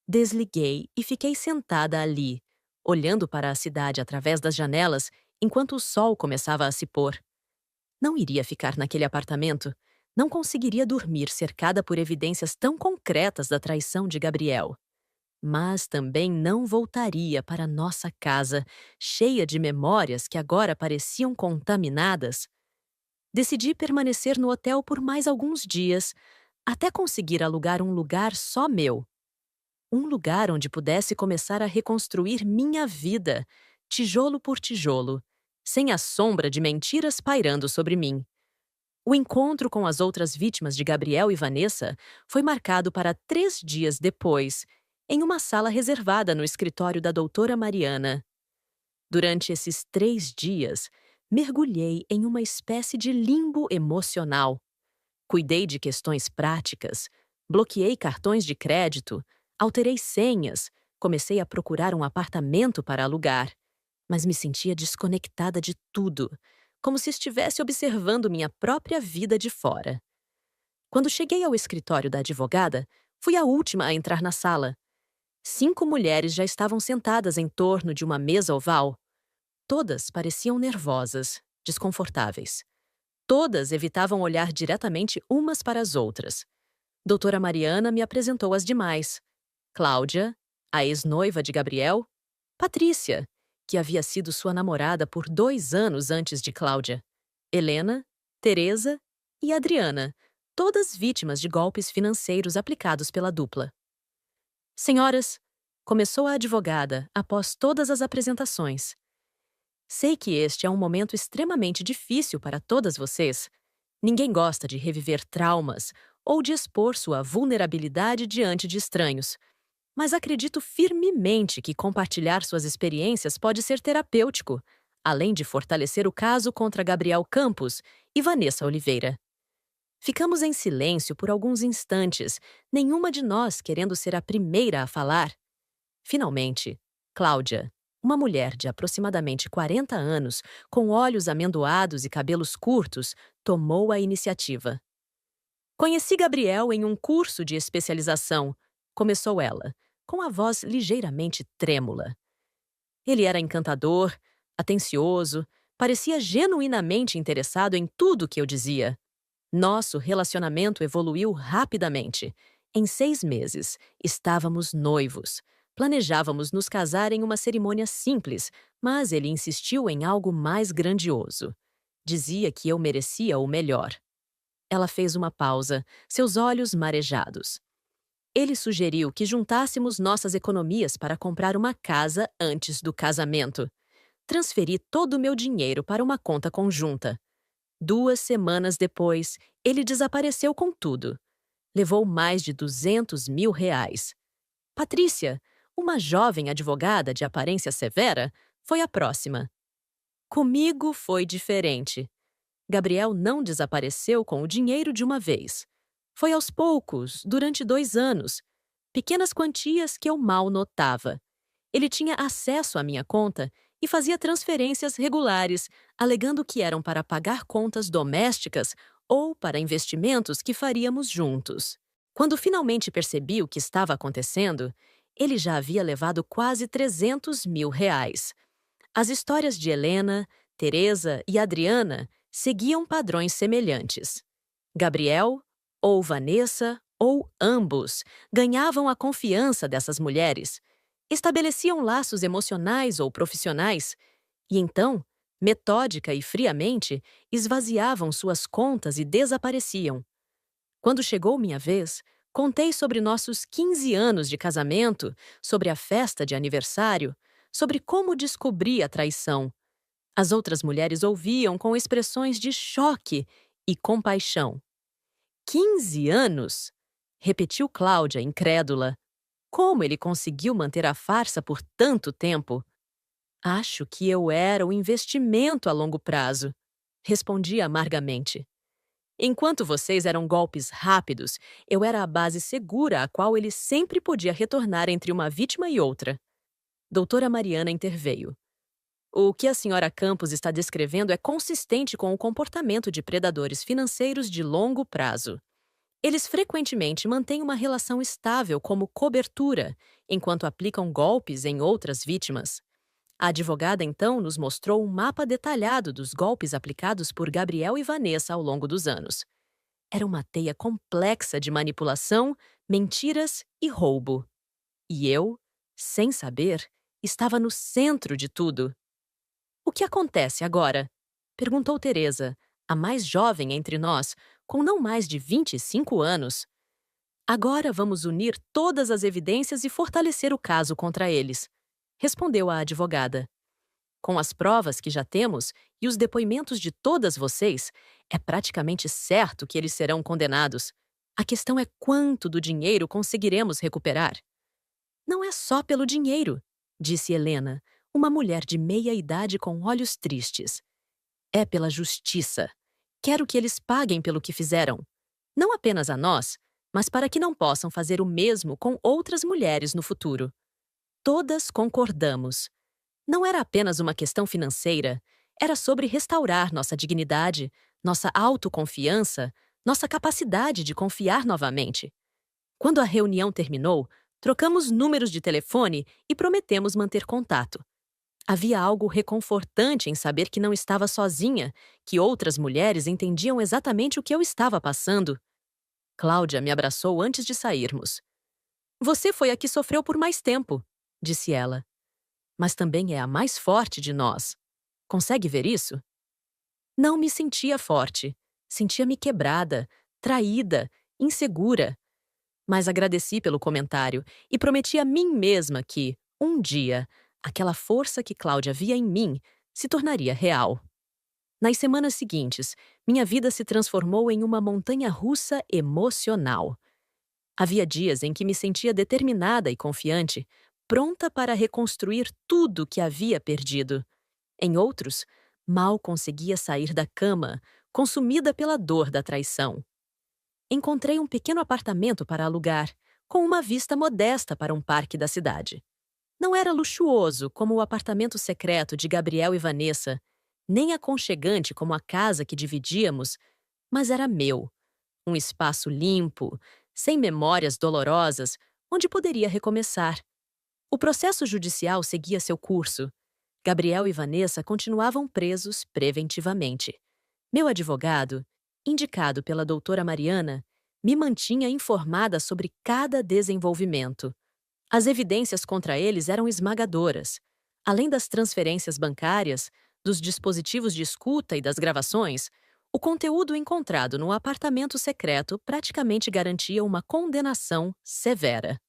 Desliguei e fiquei sentada ali, olhando para a cidade através das janelas enquanto o sol começava a se pôr. Não iria ficar naquele apartamento. Não conseguiria dormir cercada por evidências tão concretas da traição de Gabriel. Mas também não voltaria para nossa casa, cheia de memórias que agora pareciam contaminadas. Decidi permanecer no hotel por mais alguns dias, até conseguir alugar um lugar só meu. Um lugar onde pudesse começar a reconstruir minha vida, tijolo por tijolo, sem a sombra de mentiras pairando sobre mim. O encontro com as outras vítimas de Gabriel e Vanessa foi marcado para 3 dias depois, em uma sala reservada no escritório da doutora Mariana. Durante esses 3 dias, mergulhei em uma espécie de limbo emocional. Cuidei de questões práticas, bloqueei cartões de crédito, alterei senhas, comecei a procurar um apartamento para alugar, mas me sentia desconectada de tudo, como se estivesse observando minha própria vida de fora. Quando cheguei ao escritório da advogada, fui a última a entrar na sala. 5 mulheres já estavam sentadas em torno de uma mesa oval. Todas pareciam nervosas, desconfortáveis. Todas evitavam olhar diretamente umas para as outras. Doutora Mariana me apresentou as demais. Cláudia, a ex-noiva de Gabriel. Patrícia, que havia sido sua namorada por 2 anos antes de Cláudia. Helena, Teresa e Adriana, todas vítimas de golpes financeiros aplicados pela dupla. Senhoras, começou a advogada após todas as apresentações. Sei que este é um momento extremamente difícil para todas vocês. Ninguém gosta de reviver traumas ou de expor sua vulnerabilidade diante de estranhos. Mas acredito firmemente que compartilhar suas experiências pode ser terapêutico, além de fortalecer o caso contra Gabriel Campos e Vanessa Oliveira. Ficamos em silêncio por alguns instantes, nenhuma de nós querendo ser a primeira a falar. Finalmente, Cláudia, uma mulher de aproximadamente 40 anos, com olhos amendoados e cabelos curtos, tomou a iniciativa. Conheci Gabriel em um curso de especialização, começou ela, com a voz ligeiramente trêmula. Ele era encantador, atencioso, parecia genuinamente interessado em tudo que eu dizia. Nosso relacionamento evoluiu rapidamente. Em 6 meses, estávamos noivos. Planejávamos nos casar em uma cerimônia simples, mas ele insistiu em algo mais grandioso. Dizia que eu merecia o melhor. Ela fez uma pausa, seus olhos marejados. Ele sugeriu que juntássemos nossas economias para comprar uma casa antes do casamento. Transferi todo o meu dinheiro para uma conta conjunta. 2 semanas depois, ele desapareceu com tudo. Levou mais de R$ 200.000. Patrícia, uma jovem advogada de aparência severa, foi a próxima. Comigo foi diferente. Gabriel não desapareceu com o dinheiro de uma vez. Foi aos poucos, durante 2 anos. Pequenas quantias que eu mal notava. Ele tinha acesso à minha conta e fazia transferências regulares, alegando que eram para pagar contas domésticas ou para investimentos que faríamos juntos. Quando finalmente percebi o que estava acontecendo, ele já havia levado quase R$ 300.000. As histórias de Helena, Teresa e Adriana seguiam padrões semelhantes. Gabriel, ou Vanessa, ou ambos, ganhavam a confiança dessas mulheres, estabeleciam laços emocionais ou profissionais e então, metódica e friamente, esvaziavam suas contas e desapareciam. Quando chegou minha vez, contei sobre nossos 15 anos de casamento, sobre a festa de aniversário, sobre como descobri a traição. As outras mulheres ouviam com expressões de choque e compaixão. 15 anos? Repetiu Cláudia, incrédula. Como ele conseguiu manter a farsa por tanto tempo? Acho que eu era o investimento a longo prazo, respondi amargamente. Enquanto vocês eram golpes rápidos, eu era a base segura a qual ele sempre podia retornar entre uma vítima e outra. Doutora Mariana interveio. O que a senhora Campos está descrevendo é consistente com o comportamento de predadores financeiros de longo prazo. Eles frequentemente mantêm uma relação estável como cobertura, enquanto aplicam golpes em outras vítimas. A advogada, então, nos mostrou um mapa detalhado dos golpes aplicados por Gabriel e Vanessa ao longo dos anos. Era uma teia complexa de manipulação, mentiras e roubo. E eu, sem saber, estava no centro de tudo. O que acontece agora? Perguntou Teresa, a mais jovem entre nós, com não mais de 25 anos. Agora vamos unir todas as evidências e fortalecer o caso contra eles, respondeu a advogada. Com as provas que já temos e os depoimentos de todas vocês, é praticamente certo que eles serão condenados. A questão é quanto do dinheiro conseguiremos recuperar. Não é só pelo dinheiro, disse Helena, uma mulher de meia idade com olhos tristes. É pela justiça. Quero que eles paguem pelo que fizeram. Não apenas a nós, mas para que não possam fazer o mesmo com outras mulheres no futuro. Todas concordamos. Não era apenas uma questão financeira, era sobre restaurar nossa dignidade, nossa autoconfiança, nossa capacidade de confiar novamente. Quando a reunião terminou, trocamos números de telefone e prometemos manter contato. Havia algo reconfortante em saber que não estava sozinha, que outras mulheres entendiam exatamente o que eu estava passando. Cláudia me abraçou antes de sairmos. Você foi a que sofreu por mais tempo, disse ela. Mas também é a mais forte de nós. Consegue ver isso? Não me sentia forte. Sentia-me quebrada, traída, insegura. Mas agradeci pelo comentário e prometi a mim mesma que, um dia, aquela força que Cláudia via em mim se tornaria real. Nas semanas seguintes, minha vida se transformou em uma montanha-russa emocional. Havia dias em que me sentia determinada e confiante, pronta para reconstruir tudo que havia perdido. Em outros, mal conseguia sair da cama, consumida pela dor da traição. Encontrei um pequeno apartamento para alugar, com uma vista modesta para um parque da cidade. Não era luxuoso como o apartamento secreto de Gabriel e Vanessa, nem aconchegante como a casa que dividíamos, mas era meu. Um espaço limpo, sem memórias dolorosas, onde poderia recomeçar. O processo judicial seguia seu curso. Gabriel e Vanessa continuavam presos preventivamente. Meu advogado, indicado pela doutora Mariana, me mantinha informada sobre cada desenvolvimento. As evidências contra eles eram esmagadoras. Além das transferências bancárias, dos dispositivos de escuta e das gravações, o conteúdo encontrado no apartamento secreto praticamente garantia uma condenação severa.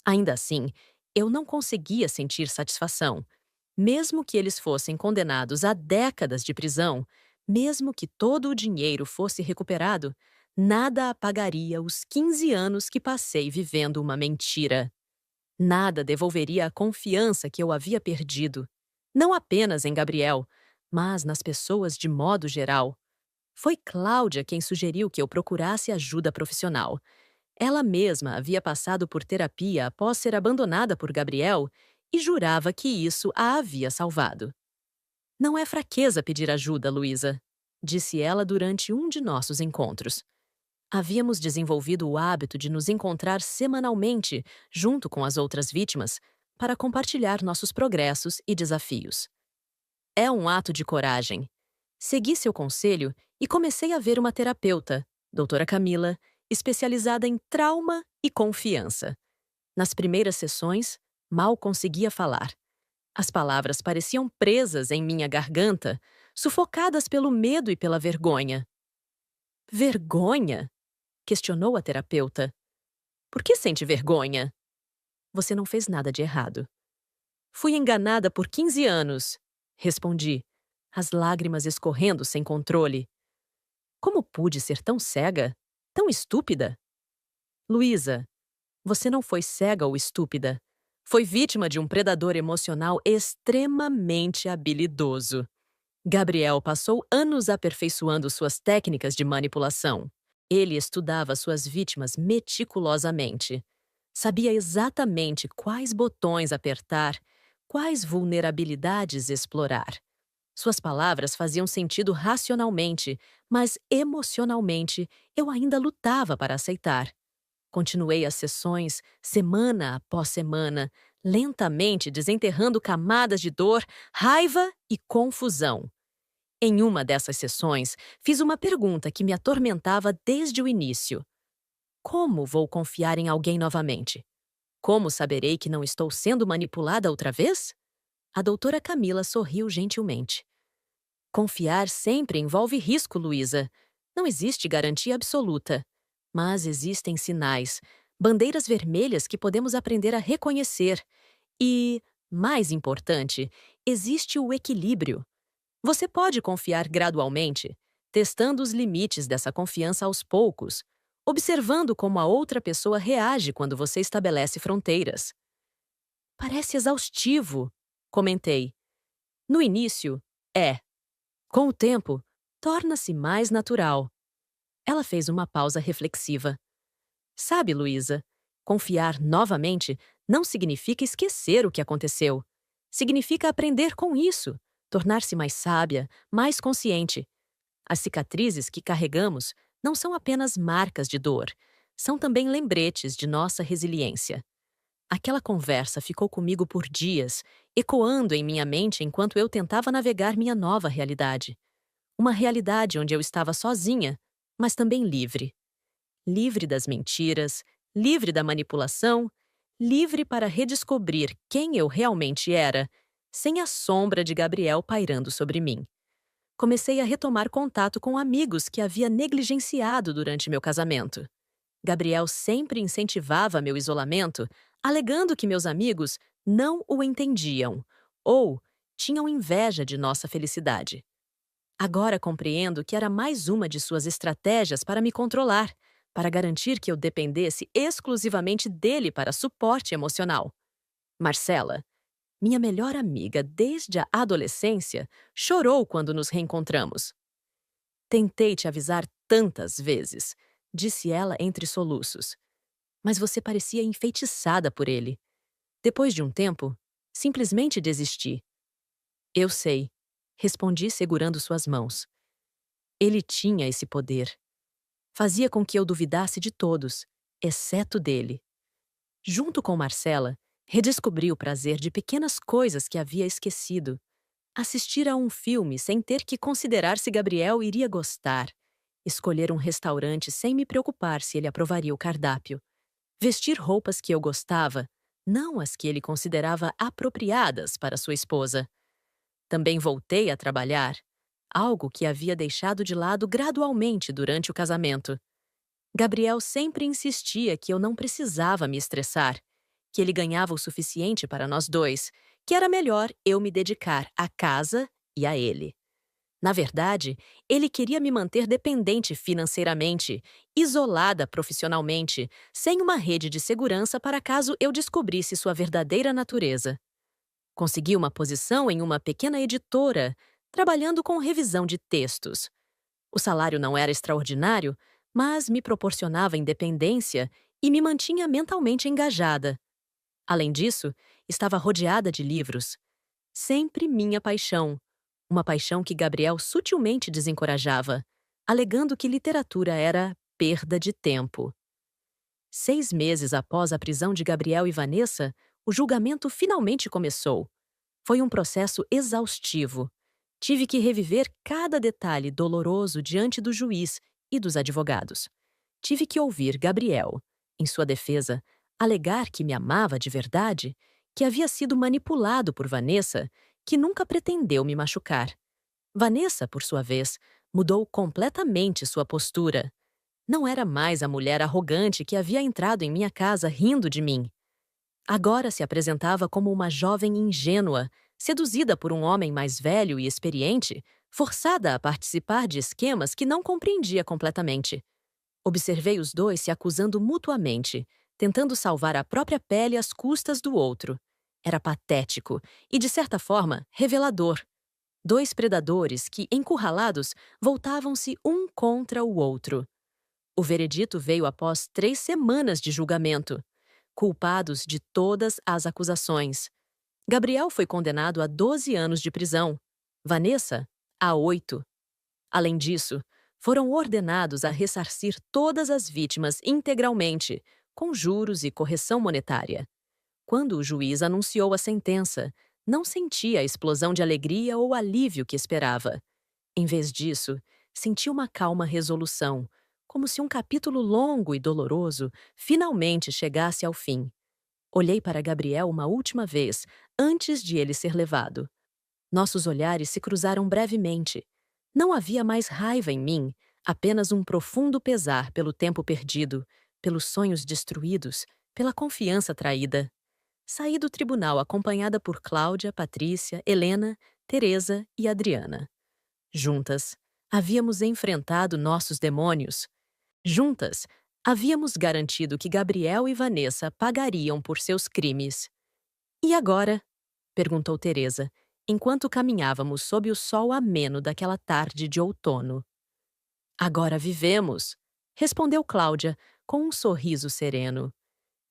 Ainda assim, eu não conseguia sentir satisfação. Mesmo que eles fossem condenados a décadas de prisão, mesmo que todo o dinheiro fosse recuperado, nada apagaria os 15 anos que passei vivendo uma mentira. Nada devolveria a confiança que eu havia perdido, não apenas em Gabriel, mas nas pessoas de modo geral. Foi Cláudia quem sugeriu que eu procurasse ajuda profissional. Ela mesma havia passado por terapia após ser abandonada por Gabriel e jurava que isso a havia salvado. Não é fraqueza pedir ajuda, Luísa, disse ela durante um de nossos encontros. Havíamos desenvolvido o hábito de nos encontrar semanalmente, junto com as outras vítimas, para compartilhar nossos progressos e desafios. É um ato de coragem. Segui seu conselho e comecei a ver uma terapeuta, doutora Camila, especializada em trauma e confiança. Nas primeiras sessões, mal conseguia falar. As palavras pareciam presas em minha garganta, sufocadas pelo medo e pela vergonha. Vergonha? Questionou a terapeuta. Por que sente vergonha? Você não fez nada de errado. Fui enganada por 15 anos, respondi, as lágrimas escorrendo sem controle. Como pude ser tão cega? Tão estúpida? Luísa, você não foi cega ou estúpida. Foi vítima de um predador emocional extremamente habilidoso. Gabriel passou anos aperfeiçoando suas técnicas de manipulação. Ele estudava suas vítimas meticulosamente. Sabia exatamente quais botões apertar, quais vulnerabilidades explorar. Suas palavras faziam sentido racionalmente, mas emocionalmente eu ainda lutava para aceitar. Continuei as sessões, semana após semana, lentamente desenterrando camadas de dor, raiva e confusão. Em uma dessas sessões, fiz uma pergunta que me atormentava desde o início. Como vou confiar em alguém novamente? Como saberei que não estou sendo manipulada outra vez? A doutora Camila sorriu gentilmente. Confiar sempre envolve risco, Luísa. Não existe garantia absoluta. Mas existem sinais, bandeiras vermelhas que podemos aprender a reconhecer. E, mais importante, existe o equilíbrio. Você pode confiar gradualmente, testando os limites dessa confiança aos poucos, observando como a outra pessoa reage quando você estabelece fronteiras. Parece exaustivo, comentei. No início, é. Com o tempo, torna-se mais natural. Ela fez uma pausa reflexiva. Sabe, Luísa, confiar novamente não significa esquecer o que aconteceu. Significa aprender com isso, tornar-se mais sábia, mais consciente. As cicatrizes que carregamos não são apenas marcas de dor, são também lembretes de nossa resiliência. Aquela conversa ficou comigo por dias, ecoando em minha mente enquanto eu tentava navegar minha nova realidade. Uma realidade onde eu estava sozinha, mas também livre. Livre das mentiras, livre da manipulação, livre para redescobrir quem eu realmente era, sem a sombra de Gabriel pairando sobre mim. Comecei a retomar contato com amigos que havia negligenciado durante meu casamento. Gabriel sempre incentivava meu isolamento, alegando que meus amigos não o entendiam ou tinham inveja de nossa felicidade. Agora compreendo que era mais uma de suas estratégias para me controlar, para garantir que eu dependesse exclusivamente dele para suporte emocional. Marcela, minha melhor amiga desde a adolescência, chorou quando nos reencontramos. Tentei te avisar tantas vezes. disse ela entre soluços. Mas você parecia enfeitiçada por ele. Depois de um tempo, simplesmente desisti. Eu sei, respondi segurando suas mãos. Ele tinha esse poder. Fazia com que eu duvidasse de todos, exceto dele. Junto com Marcela, redescobri o prazer de pequenas coisas que havia esquecido. Assistir a um filme sem ter que considerar se Gabriel iria gostar. Escolher um restaurante sem me preocupar se ele aprovaria o cardápio. Vestir roupas que eu gostava, não as que ele considerava apropriadas para sua esposa. Também voltei a trabalhar, algo que havia deixado de lado gradualmente durante o casamento. Gabriel sempre insistia que eu não precisava me estressar, que ele ganhava o suficiente para nós dois, que era melhor eu me dedicar à casa e a ele. Na verdade, ele queria me manter dependente financeiramente, isolada profissionalmente, sem uma rede de segurança para caso eu descobrisse sua verdadeira natureza. Consegui uma posição em uma pequena editora, trabalhando com revisão de textos. O salário não era extraordinário, mas me proporcionava independência e me mantinha mentalmente engajada. Além disso, estava rodeada de livros. Sempre minha paixão. Uma paixão que Gabriel sutilmente desencorajava, alegando que literatura era perda de tempo. 6 meses após a prisão de Gabriel e Vanessa, o julgamento finalmente começou. Foi um processo exaustivo. Tive que reviver cada detalhe doloroso diante do juiz e dos advogados. Tive que ouvir Gabriel, em sua defesa, alegar que me amava de verdade, que havia sido manipulado por Vanessa, que nunca pretendeu me machucar. Vanessa, por sua vez, mudou completamente sua postura. Não era mais a mulher arrogante que havia entrado em minha casa rindo de mim. Agora se apresentava como uma jovem ingênua, seduzida por um homem mais velho e experiente, forçada a participar de esquemas que não compreendia completamente. Observei os dois se acusando mutuamente, tentando salvar a própria pele às custas do outro. Era patético e, de certa forma, revelador. 2 predadores que, encurralados, voltavam-se um contra o outro. O veredito veio após 3 semanas de julgamento, culpados de todas as acusações. Gabriel foi condenado a 12 anos de prisão, Vanessa, a 8. Além disso, foram ordenados a ressarcir todas as vítimas integralmente, com juros e correção monetária. Quando o juiz anunciou a sentença, não senti a explosão de alegria ou alívio que esperava. Em vez disso, senti uma calma resolução, como se um capítulo longo e doloroso finalmente chegasse ao fim. Olhei para Gabriel uma última vez, antes de ele ser levado. Nossos olhares se cruzaram brevemente. Não havia mais raiva em mim, apenas um profundo pesar pelo tempo perdido, pelos sonhos destruídos, pela confiança traída. Saí do tribunal acompanhada por Cláudia, Patrícia, Helena, Teresa e Adriana. Juntas, havíamos enfrentado nossos demônios. Juntas, havíamos garantido que Gabriel e Vanessa pagariam por seus crimes. E agora? Perguntou Teresa, enquanto caminhávamos sob o sol ameno daquela tarde de outono. Agora vivemos, respondeu Cláudia, com um sorriso sereno.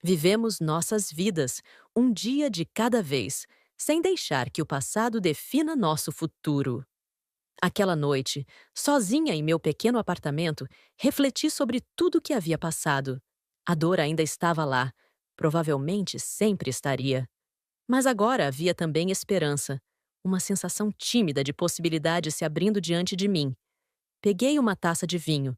Vivemos nossas vidas, um dia de cada vez, sem deixar que o passado defina nosso futuro. Aquela noite, sozinha em meu pequeno apartamento, refleti sobre tudo o que havia passado. A dor ainda estava lá, provavelmente sempre estaria. Mas agora havia também esperança, uma sensação tímida de possibilidade se abrindo diante de mim. Peguei uma taça de vinho,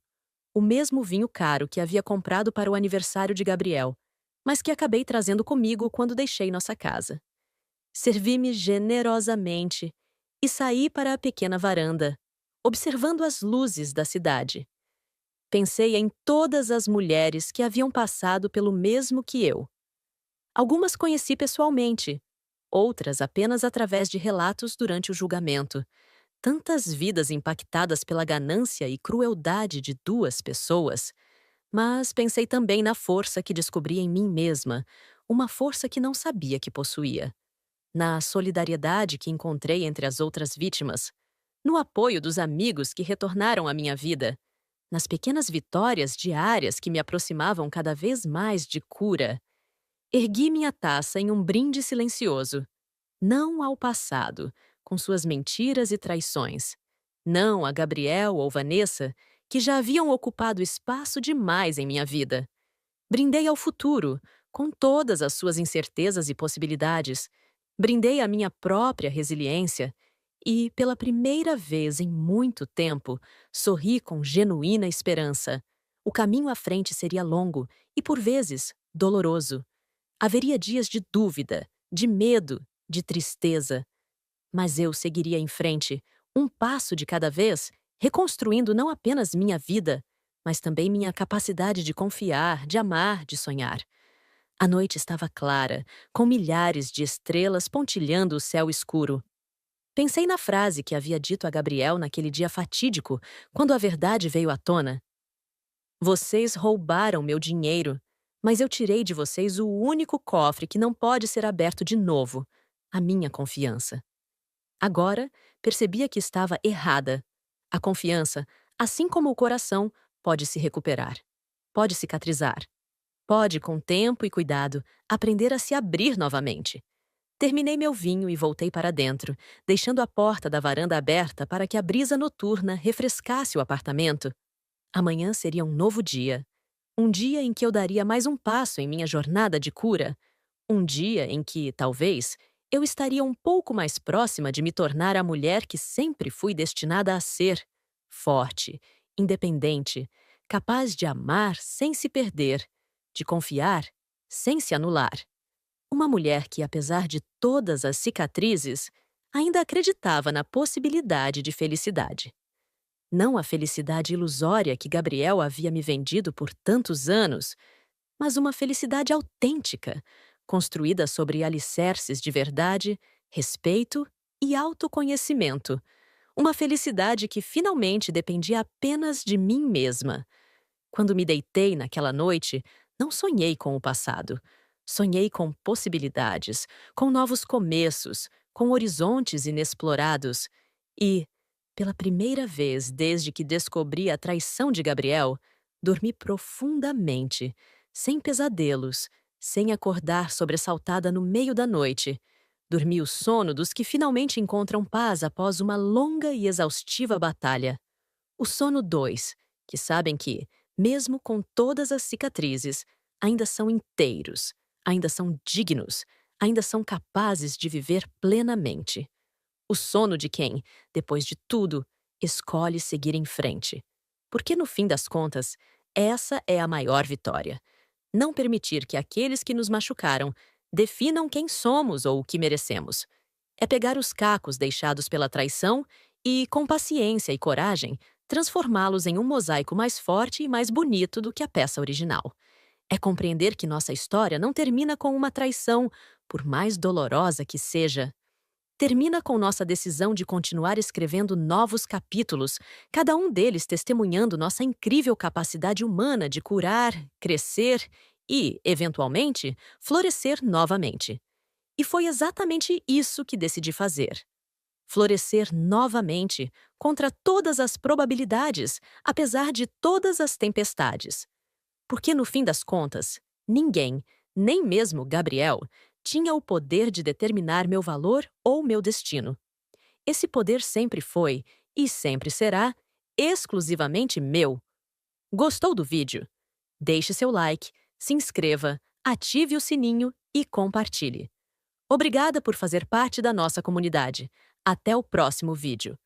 o mesmo vinho caro que havia comprado para o aniversário de Gabriel, mas que acabei trazendo comigo quando deixei nossa casa. Servi-me generosamente e saí para a pequena varanda, observando as luzes da cidade. Pensei em todas as mulheres que haviam passado pelo mesmo que eu. Algumas conheci pessoalmente, outras apenas através de relatos durante o julgamento. Tantas vidas impactadas pela ganância e crueldade de 2 pessoas. Mas pensei também na força que descobri em mim mesma, uma força que não sabia que possuía. Na solidariedade que encontrei entre as outras vítimas, no apoio dos amigos que retornaram à minha vida, nas pequenas vitórias diárias que me aproximavam cada vez mais de cura. Ergui minha taça em um brinde silencioso. Não ao passado, com suas mentiras e traições. Não a Gabriel ou Vanessa, que já haviam ocupado espaço demais em minha vida. Brindei ao futuro, com todas as suas incertezas e possibilidades. Brindei à minha própria resiliência e, pela primeira vez em muito tempo, sorri com genuína esperança. O caminho à frente seria longo e, por vezes, doloroso. Haveria dias de dúvida, de medo, de tristeza. Mas eu seguiria em frente, um passo de cada vez, reconstruindo não apenas minha vida, mas também minha capacidade de confiar, de amar, de sonhar. A noite estava clara, com milhares de estrelas pontilhando o céu escuro. Pensei na frase que havia dito a Gabriel naquele dia fatídico, quando a verdade veio à tona. Vocês roubaram meu dinheiro, mas eu tirei de vocês o único cofre que não pode ser aberto de novo, a minha confiança. Agora, percebia que estava errada. A confiança, assim como o coração, pode se recuperar, pode cicatrizar, pode, com tempo e cuidado, aprender a se abrir novamente. Terminei meu vinho e voltei para dentro, deixando a porta da varanda aberta para que a brisa noturna refrescasse o apartamento. Amanhã seria um novo dia. Um dia em que eu daria mais um passo em minha jornada de cura. Um dia em que, talvez, eu estaria um pouco mais próxima de me tornar a mulher que sempre fui destinada a ser. Forte, independente, capaz de amar sem se perder, de confiar sem se anular. Uma mulher que, apesar de todas as cicatrizes, ainda acreditava na possibilidade de felicidade. Não a felicidade ilusória que Gabriel havia me vendido por tantos anos, mas uma felicidade autêntica, construída sobre alicerces de verdade, respeito e autoconhecimento. Uma felicidade que finalmente dependia apenas de mim mesma. Quando me deitei naquela noite, não sonhei com o passado. Sonhei com possibilidades, com novos começos, com horizontes inexplorados. E, pela primeira vez desde que descobri a traição de Gabriel, dormi profundamente, sem pesadelos, sem acordar sobressaltada no meio da noite. Dormi o sono dos que finalmente encontram paz após uma longa e exaustiva batalha. O sono 2, que sabem que, mesmo com todas as cicatrizes, ainda são inteiros, ainda são dignos, ainda são capazes de viver plenamente. O sono de quem, depois de tudo, escolhe seguir em frente. Porque, no fim das contas, essa é a maior vitória. Não permitir que aqueles que nos machucaram definam quem somos ou o que merecemos. É pegar os cacos deixados pela traição e, com paciência e coragem, transformá-los em um mosaico mais forte e mais bonito do que a peça original. É compreender que nossa história não termina com uma traição, por mais dolorosa que seja. Termina com nossa decisão de continuar escrevendo novos capítulos, cada um deles testemunhando nossa incrível capacidade humana de curar, crescer e, eventualmente, florescer novamente. E foi exatamente isso que decidi fazer. Florescer novamente, contra todas as probabilidades, apesar de todas as tempestades. Porque, no fim das contas, ninguém, nem mesmo Gabriel, tinha o poder de determinar meu valor ou meu destino. Esse poder sempre foi, e sempre será, exclusivamente meu. Gostou do vídeo? Deixe seu like, se inscreva, ative o sininho e compartilhe. Obrigada por fazer parte da nossa comunidade. Até o próximo vídeo.